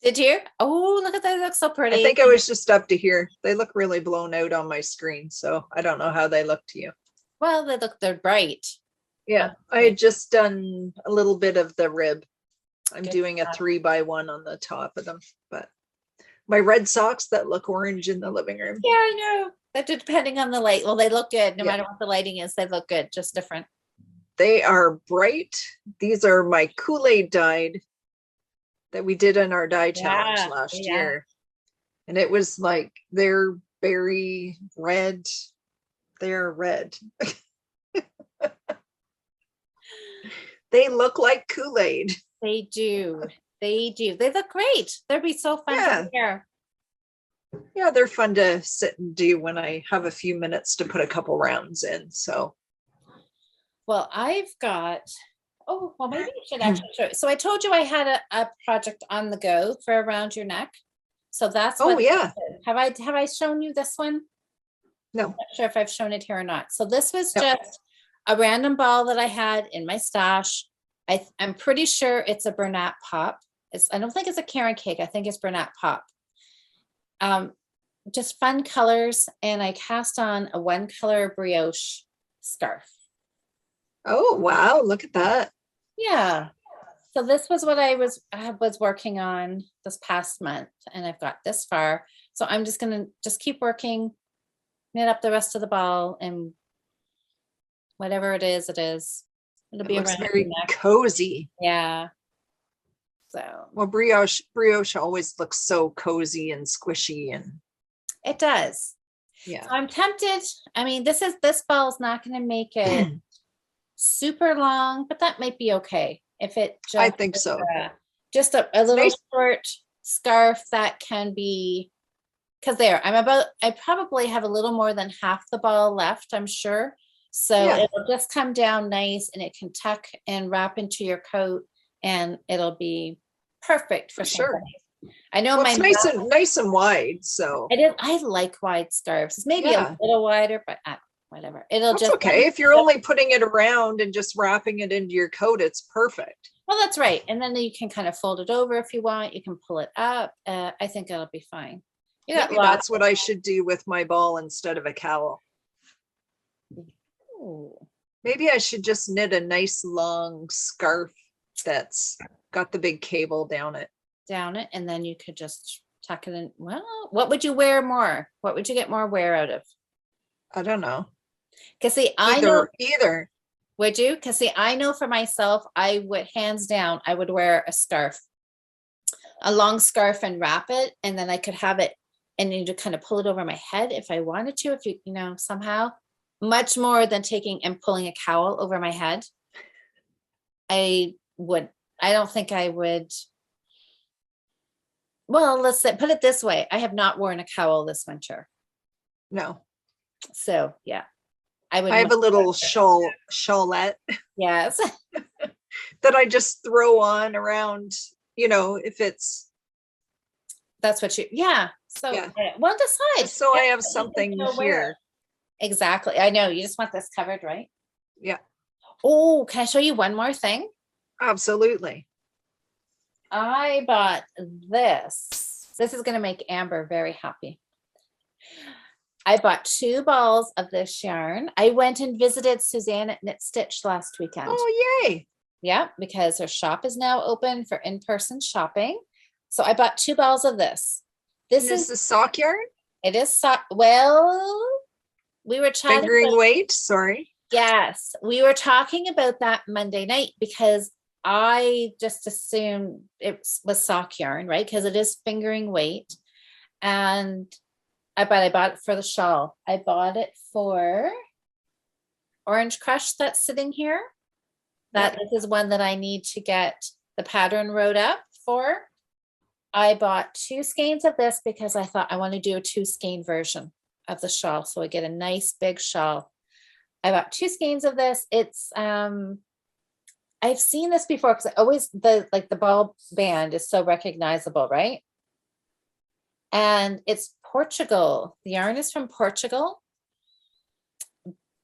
Did you? Oh, look at that. They look so pretty. I think I was just up to here. They look really blown out on my screen. So I don't know how they look to you. Well, they're bright. Yeah. I had just done a little bit of the rib. I'm Good doing a stuff. 3x1 on the top of them, but my red socks that look orange in the living room. Yeah, I know. That depending on the light. Well, they look good. No matter what the lighting is, they look good, just different. They are bright. These are my Kool-Aid dyed that we did in our dye challenge last year. And it was like, they're berry red. They're red. They look like Kool-Aid. They do. They do. They look great. They'd be so fun to wear. Yeah, they're fun to sit and do when I have a few minutes to put a couple rounds in. So, well, I've got, maybe you should actually show it. So I told you I had a project on the go for around your neck. So that's have I shown you this one? No. I'm not sure if I've shown it here or not. So this was just a random ball that I had in my stash. I'm pretty sure it's a Bernat pop. I don't think it's a Karen cake. I think it's Bernat pop. Just fun colors, and I cast on a one color brioche scarf. Oh wow, look at that. Yeah. So this was what I was working on this past month, and I've got this far. So I'm just gonna keep working, knit up the rest of the ball, and whatever it is. It'll be around very cozy. Yeah. So well, brioche always looks so cozy and squishy, and it does. Yeah. So I'm tempted. I mean, this ball is not going to make it super long, but that might be okay. If it just, I think so. Just a little short scarf that can be, because I probably have a little more than half the ball left, I'm sure. So it'll just come down nice, and it can tuck and wrap into your coat, and it'll be perfect for sure. I know it's nice and wide. So it is. I like wide scarves. It's maybe a little wider, but whatever. That's okay. If you're only putting it around and just wrapping it into your coat, it's perfect. Well, that's right. And then you can kind of fold it over if you want. You can pull it up. I think it'll be fine. Maybe that's what I should do with my ball instead of a cowl. Ooh. Maybe I should just knit a nice long scarf that's got the big cable down it, and then you could just tuck it in. Well, what would you wear more? What would you get more wear out of? I don't know. Because see, I know either. Would you? Because see, I know for myself, I would hands down, I would wear a scarf, a long scarf, and wrap it, and then I could have it, and you to kind of pull it over my head if I wanted to, if you somehow, much more than taking and pulling a cowl over my head. I don't think I would. Well, let's put it this way. I have not worn a cowl this winter. No. So yeah, I have a little shawlette. Yes. that I just throw on around, if it's. That's what So well, decide. So I have something here. Exactly. I know. You just want this covered, right? Yeah. Oh, can I show you one more thing? Absolutely. I bought this. This is going to make Amber very happy. I bought 2 balls of this yarn. I went and visited Suzanne at Knit Stitch last weekend. Oh, yay. Yeah, because her shop is now open for in-person shopping. So I bought 2 balls of this. This And is the sock yarn? it is well, we were chatting Fingering about, weight, sorry. yes, we were talking about that Monday night because I just assumed it was sock yarn, right? Because it is fingering weight. And I bought it for the shawl. I bought it for Orange Crush that's sitting here. That This is one that I need to get the pattern wrote up for. I bought 2 skeins of this because I thought I want to do a 2 skein version of the shawl. So I get a nice big shawl. I bought 2 skeins of this. It's I've seen this before because I always the ball band is so recognizable, right? And it's Portugal. The yarn is from Portugal,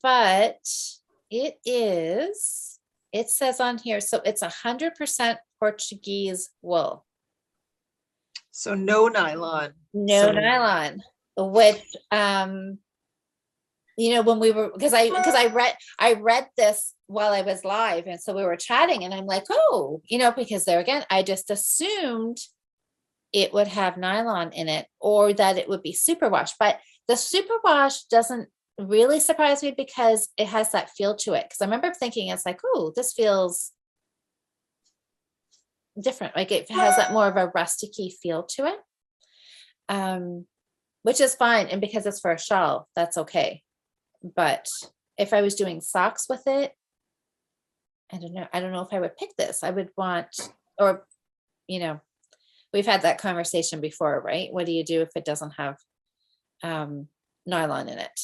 but it says on here, so it's 100% Portuguese wool. So no nylon. No nylon, which when we were, because I read this while I was live, and so we were chatting, and I'm like, oh, because there again, I just assumed it would have nylon in it, or that it would be superwash. But the superwash doesn't really surprise me because it has that feel to it. Because I remember thinking, it's like, oh, this feels different. Like it has that more of a rusticy feel to it, which is fine. And because it's for a shawl, that's okay. But if I was doing socks with it, I don't know if I would pick this. I would want, or, we've had that conversation before, right? What do you do if it doesn't have nylon in it?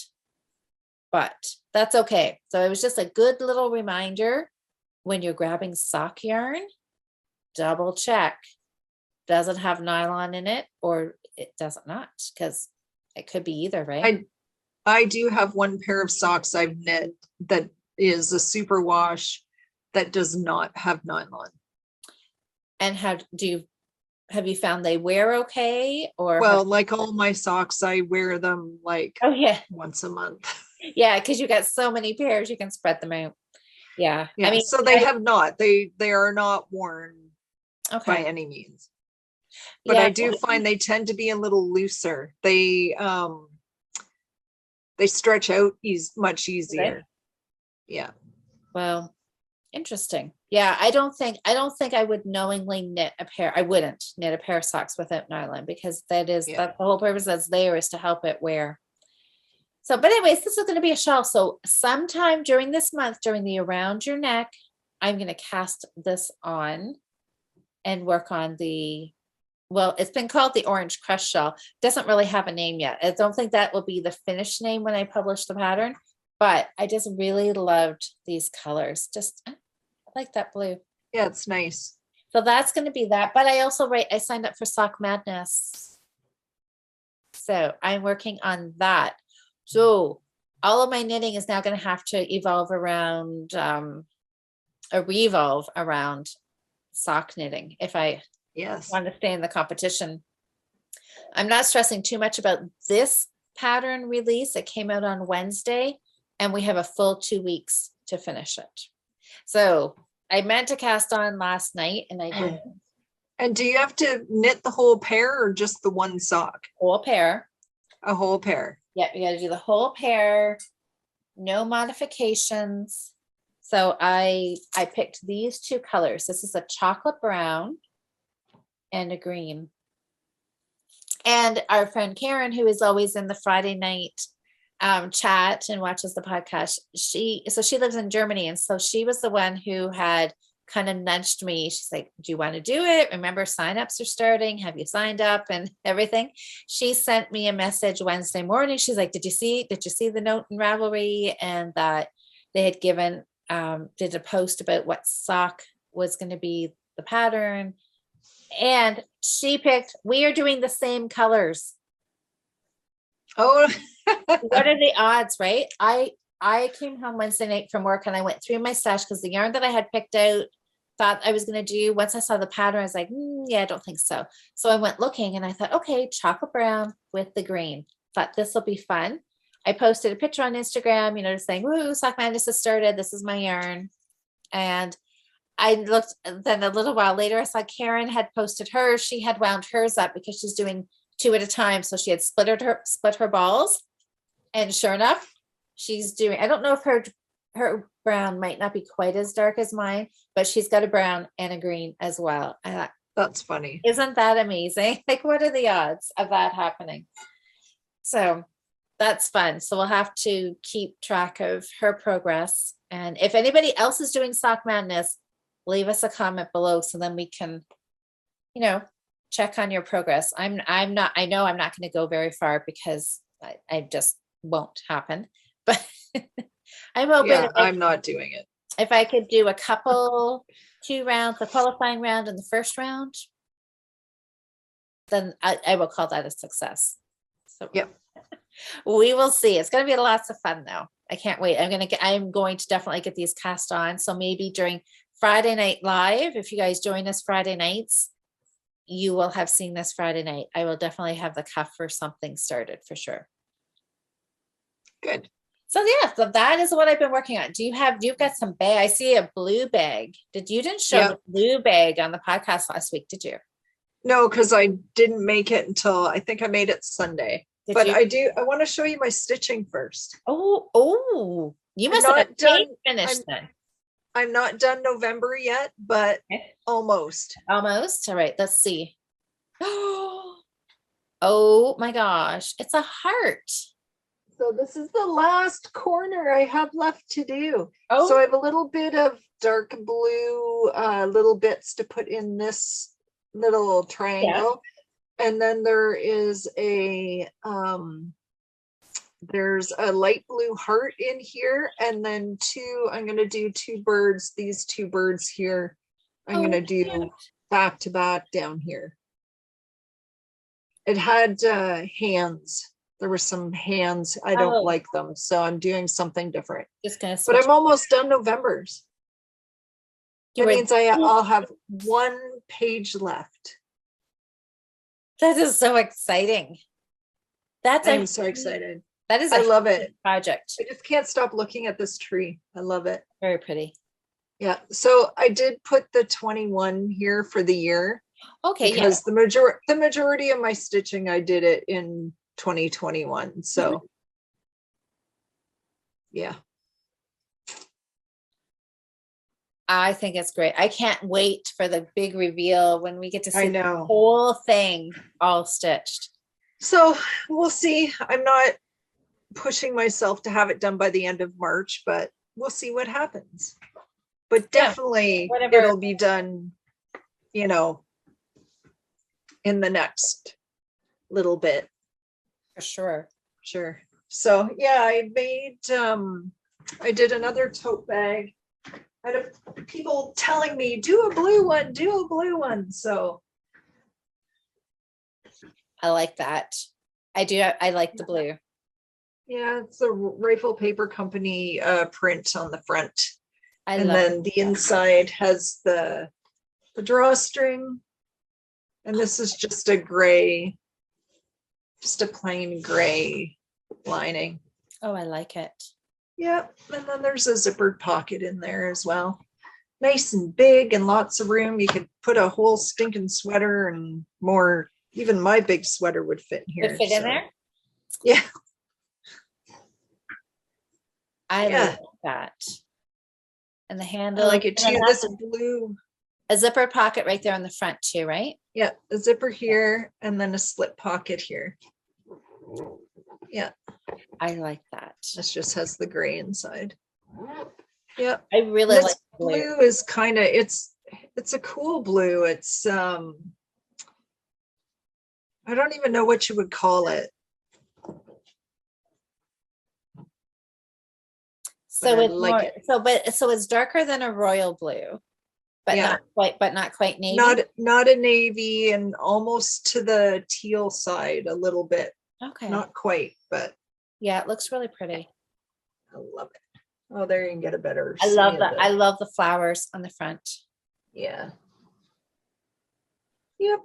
But that's okay. So it was just a good little reminder when you're grabbing sock yarn, double check. Does it have nylon in it or it doesn't not? Because it could be either, right? I do have one pair of socks I've knit that is a superwash that does not have nylon. And have you found they wear okay? Or well, like all my socks, I wear them like once a month. Yeah, because you got so many pairs, you can spread them out. Yeah. Yeah. I mean, so they have not. They are not worn by any means. But I do find they tend to be a little looser. They stretch out much easier. Yeah. Well, interesting. Yeah, I don't think I would knowingly knit a pair. I wouldn't knit a pair of socks without nylon because that's the whole purpose that's there is to help it wear. So, but anyways, this is going to be a shawl. So sometime during this month, during the around your neck, I'm going to cast this on and work on it's been called the Orange Crush shawl. Doesn't really have a name yet. I don't think that will be the finished name when I publish the pattern, but I just really loved these colors. I like that blue. Yeah, it's nice. So that's going to be that. But I also I signed up for Sock Madness. So I'm working on that. So all of my knitting is now going to have to evolve around revolve around sock knitting if I want to stay in the competition. I'm not stressing too much about this pattern release. It came out on Wednesday and we have a full 2 weeks to finish it. So I meant to cast on last night and I didn't. And do you have to knit the whole pair or just the one sock? Whole pair. A whole pair. Yeah, you got to do the whole pair, no modifications. So I picked these 2 colors. This is a chocolate brown and a green. And our friend Karen, who is always in the Friday night chat and watches the podcast, she lives in Germany. And so she was the one who had kind of nudged me. She's like, do you want to do it? Remember, signups are starting. Have you signed up and everything? She sent me a message Wednesday morning. She's like, did you see the note in Ravelry? And that they had did a post about what sock was going to be the pattern. And she picked, we are doing the same colors. Oh, what are the odds, right? I came home Wednesday night from work and I went through my stash because the yarn that I had picked out, thought I was going to do, once I saw the pattern, I was like, yeah, I don't think so. So I went looking and I thought, okay, chocolate brown with the green. thought this will be fun. I posted a picture on Instagram, just saying, woo, Sock Madness has started. This is my yarn. And I looked, then a little while later, I saw Karen had posted hers. She had wound hers up because she's doing 2 at a time. So she had split her balls. And sure enough, she's doing, I don't know if her brown might not be quite as dark as mine, but she's got a brown and a green as well. I thought, That's funny. isn't that amazing? Like, what are the odds of that happening? So that's fun. So we'll have to keep track of her progress. And if anybody else is doing Sock Madness, leave us a comment below so then we can, check on your progress. I know I'm not going to go very far because I just won't happen, but I'm open. Yeah, I'm not doing it. If I could do a couple, 2 rounds, the qualifying round and the first round, then I will call that a success. So yep. We will see. It's going to be lots of fun though. I can't wait. I'm going to definitely get these cast on. So maybe during Friday Night Live, if you guys join us Friday nights, you will have seen this Friday night. I will definitely have the cuff or something started for sure. Good. So yeah, so that is what I've been working on. You've got some bag. I see a blue bag. You didn't show the blue bag on the podcast last week, did you? No, because I didn't make it until I think I made it Sunday. I want to show you my stitching first. Oh, you must have finished then. I'm not done November yet, but almost. Almost. All right, let's see. Oh my gosh, it's a heart. So this is the last corner I have left to do. Oh. So I have a little bit of dark blue little bits to put in this little triangle. Yeah. And then there is there's a light blue heart in here. And then I'm going to do 2 birds. These 2 birds here, I'm going to do back to back down here. It had hands. There were some hands. I don't like them. So I'm doing something different. But I'm almost done November's. That means I'll have 1 page left. That is so exciting. I'm so excited. I love it. Project. I just can't stop looking at this tree. I love it. Very pretty. Yeah. So I did put the 21 here for the year. Okay. Because the majority of my stitching, I did it in 2021. So yeah. I think it's great. I can't wait for the big reveal when we get to see the whole thing all stitched. So we'll see. I'm not pushing myself to have it done by the end of March, but we'll see what happens. But definitely it'll be done, in the next little bit. For sure. Sure. So yeah, I did another tote bag. I had people telling me, do a blue one. So I like that. I do. I like the blue. Yeah, it's a Rifle Paper Company print on the front. And then the inside has the drawstring. And this is just a plain gray lining. Oh, I like it. Yeah, and then there's a zippered pocket in there as well. Nice and big and lots of room. You could put a whole stinking sweater and more. Even my big sweater would fit in here. Would fit in there? Yeah. I like that. And the handle. I like it too. This blue. A zipper pocket right there on the front too, right? Yeah, a zipper here and then a slip pocket here. Yeah. I like that. This just has the gray inside. Yeah. I really like blue is kind of it's a cool blue. It's I don't even know what you would call it. So it's like so it's darker than a royal blue, but not quite navy. Not a navy and almost to the teal side a little bit. Okay. Not quite, but yeah, it looks really pretty. I love it. Oh, there you can get a better. I love that. I love the flowers on the front. Yeah. Yep.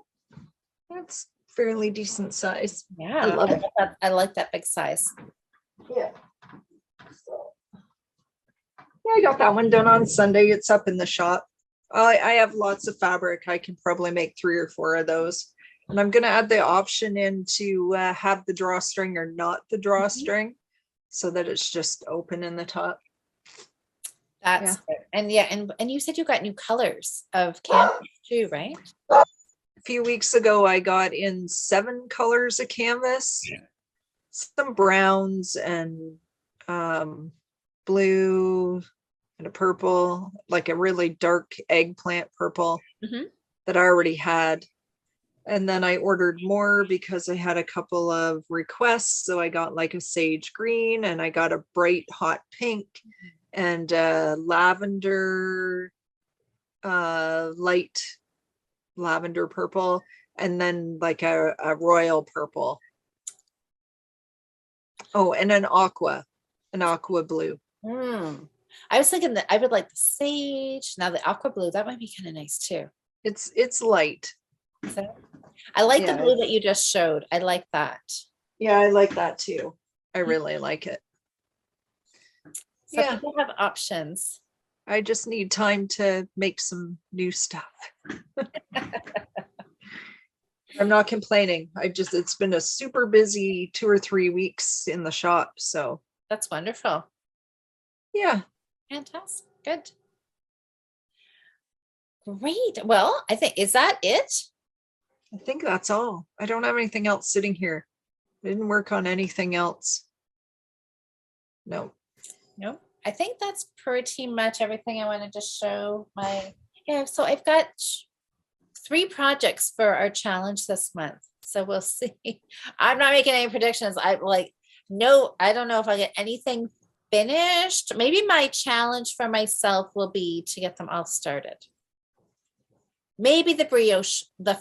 fairly decent size. Yeah, I love it. I like that big size. Yeah. So, yeah, I got that one done on Sunday. It's up in the shop. I have lots of fabric. I can probably make 3 or 4 of those. And I'm going to add the option in to have the drawstring or not the drawstring so that it's just open in the top. That's good. And yeah, and you said you got new colors of canvas too, right? A few weeks ago, I got in 7 colors of canvas, some browns and blue and a purple, like a really dark eggplant purple that I already had. And then I ordered more because I had a couple of requests. So I got like a sage green and I got a bright hot pink and lavender, light lavender purple, and then like a royal purple. Oh, and an aqua blue. I was thinking that I would like the sage. Now the aqua blue, that might be kind of nice too. It's light. So, I like the blue that you just showed. I like that. Yeah, I like that too. I really like it. So people have options. I just need time to make some new stuff. I'm not complaining. It's been a super busy 2 or 3 weeks in the shop. So that's wonderful. Yeah. Fantastic. Good. Great. Well, is that it? I think that's all. I don't have anything else sitting here. I didn't work on anything else. No. I think that's pretty much everything I wanted to show so I've got 3 projects for our challenge this month. So we'll see. I'm not making any predictions. I don't know if I'll get anything finished. Maybe my challenge for myself will be to get them all started. Maybe the brioche, the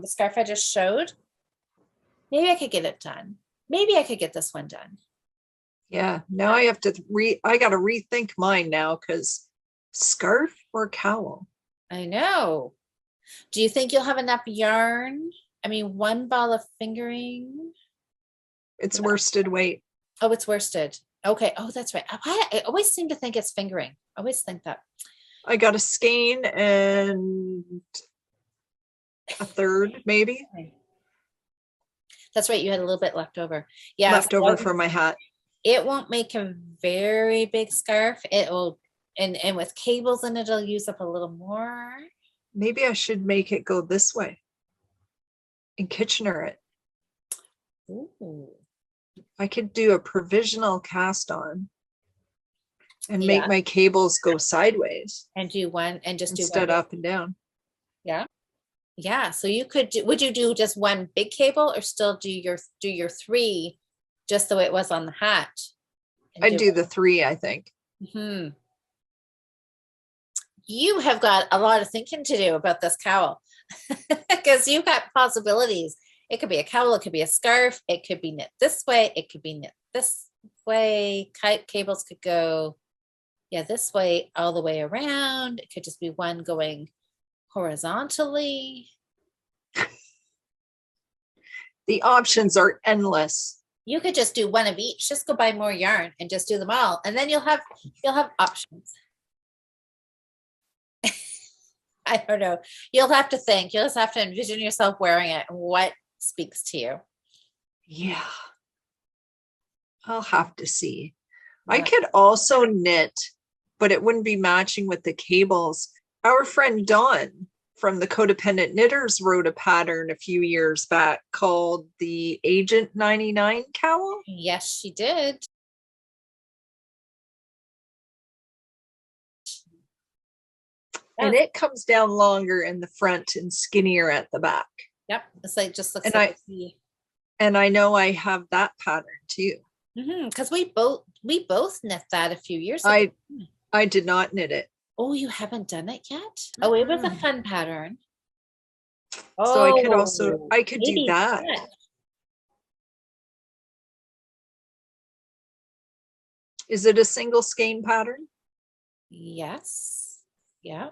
scarf I just showed. Maybe I could get it done. Maybe I could get this one done. Yeah, now I have to I got to rethink mine now because scarf or cowl? I know. Do you think you'll have enough yarn? I mean, 1 ball of fingering. It's worsted weight. Oh, it's worsted. Okay. Oh, that's right. I always seem to think it's fingering. I always think that. I got a skein and a third, maybe. That's right. You had a little bit left over. Yeah. Left over for my hat. It won't make a very big scarf. It will, and with cables in it, it'll use up a little more. Maybe I should make it go this way and Kitchener it. Ooh. I could do a provisional cast on and make my cables go sideways and do one and just instead do one up and down. Yeah. So you could would you do just one big cable or still do your 3 just the way it was on the hat? I'd do the 3, I think. You have got a lot of thinking to do about this cowl because you've got possibilities. It could be a cowl, it could be a scarf, it could be knit this way, it could be knit this way. Cables could go this way all the way around. It could just be one going horizontally. The options are endless. You could just do one of each. Just go buy more yarn and just do them all, and then you'll have options. I don't know. You'll have to think. You'll just have to envision yourself wearing it and what speaks to you. Yeah. I'll have to see. I could also knit, but it wouldn't be matching with the cables. Our friend Dawn from the Codependent Knitters wrote a pattern a few years back called the Agent 99 cowl. Yes, she did. And it comes down longer in the front and skinnier at the back. Yep. It's like just looks like and I know I have that pattern too. Because we both knit that a few years ago. I did not knit it. Oh, you haven't done it yet? Oh, it was a fun pattern. So I could do that. Is it a single skein pattern? Yes. Yeah.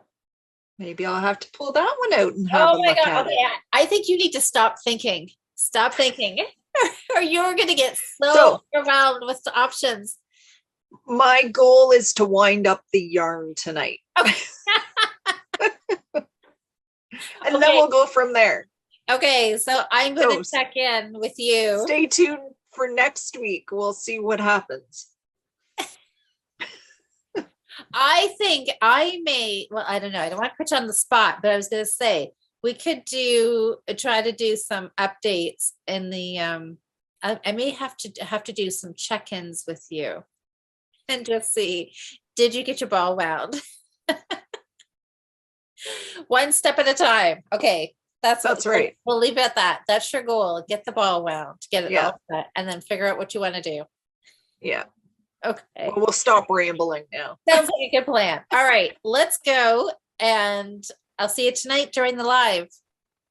Maybe I'll have to pull that one out and have Oh a my look God. at Okay. it. I think you need to stop thinking. Stop thinking. Or you're going to get so So overwhelmed with the options. my goal is to wind up the yarn tonight. Okay. And then we'll go from there. Okay. So I'm going to So check in with you. stay tuned for next week. We'll see what happens. I think I may, well, I don't know. I don't want to put you on the spot, but I was going to say we could try to do some updates in the, I may have to do some check-ins with you and just see, did you get your ball wound? One step at a time. Okay. That's right. We'll leave it at that. That's your goal. Get the ball wound, get it Yeah. all set, and then figure out what you want to do. Yeah. Okay. Well, we'll stop rambling now. Sounds like a good plan. All right, let's go. And I'll see you tonight during the live.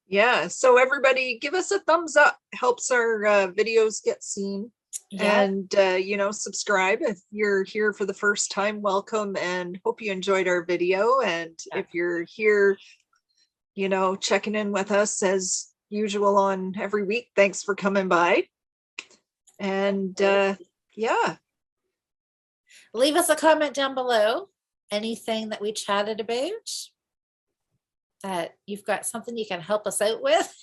Yeah. So everybody give us a thumbs up. Helps our videos get seen. Yeah. And, subscribe. If you're here for the first time, welcome and hope you enjoyed our video. And if you're here, checking in with us as usual on every week, thanks for coming by. And yeah. Leave us a comment down below. Anything that we chatted about that you've got something you can help us out with.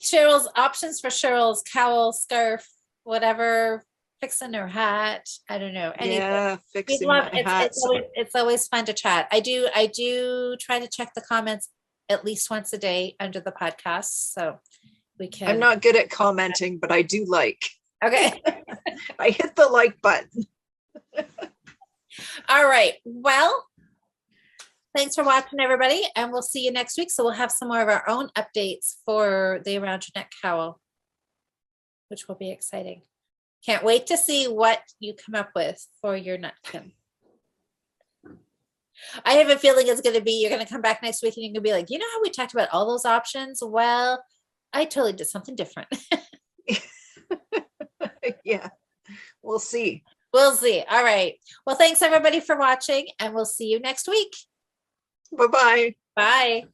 Cheryl's options for Cheryl's cowl, scarf, whatever, fixing her hat. I don't know. Anything. Yeah, fixing my hat. It's always fun to chat. I do try to check the comments at least once a day under the podcast, so we can. I'm not good at commenting, but I do like. Okay. I hit the like button. All right. Well, thanks for watching, everybody, and we'll see you next week. So we'll have some more of our own updates for the Around Your Neck cowl, which will be exciting. Can't wait to see what you come up with for your nutkin. I have a feeling it's going to be, you're going to come back next week and you're going to be like, you know how we talked about all those options? Well, I totally did something different. Yeah, we'll see. We'll see. All right. Well, thanks everybody for watching, and we'll see you next week. Bye-bye. Bye.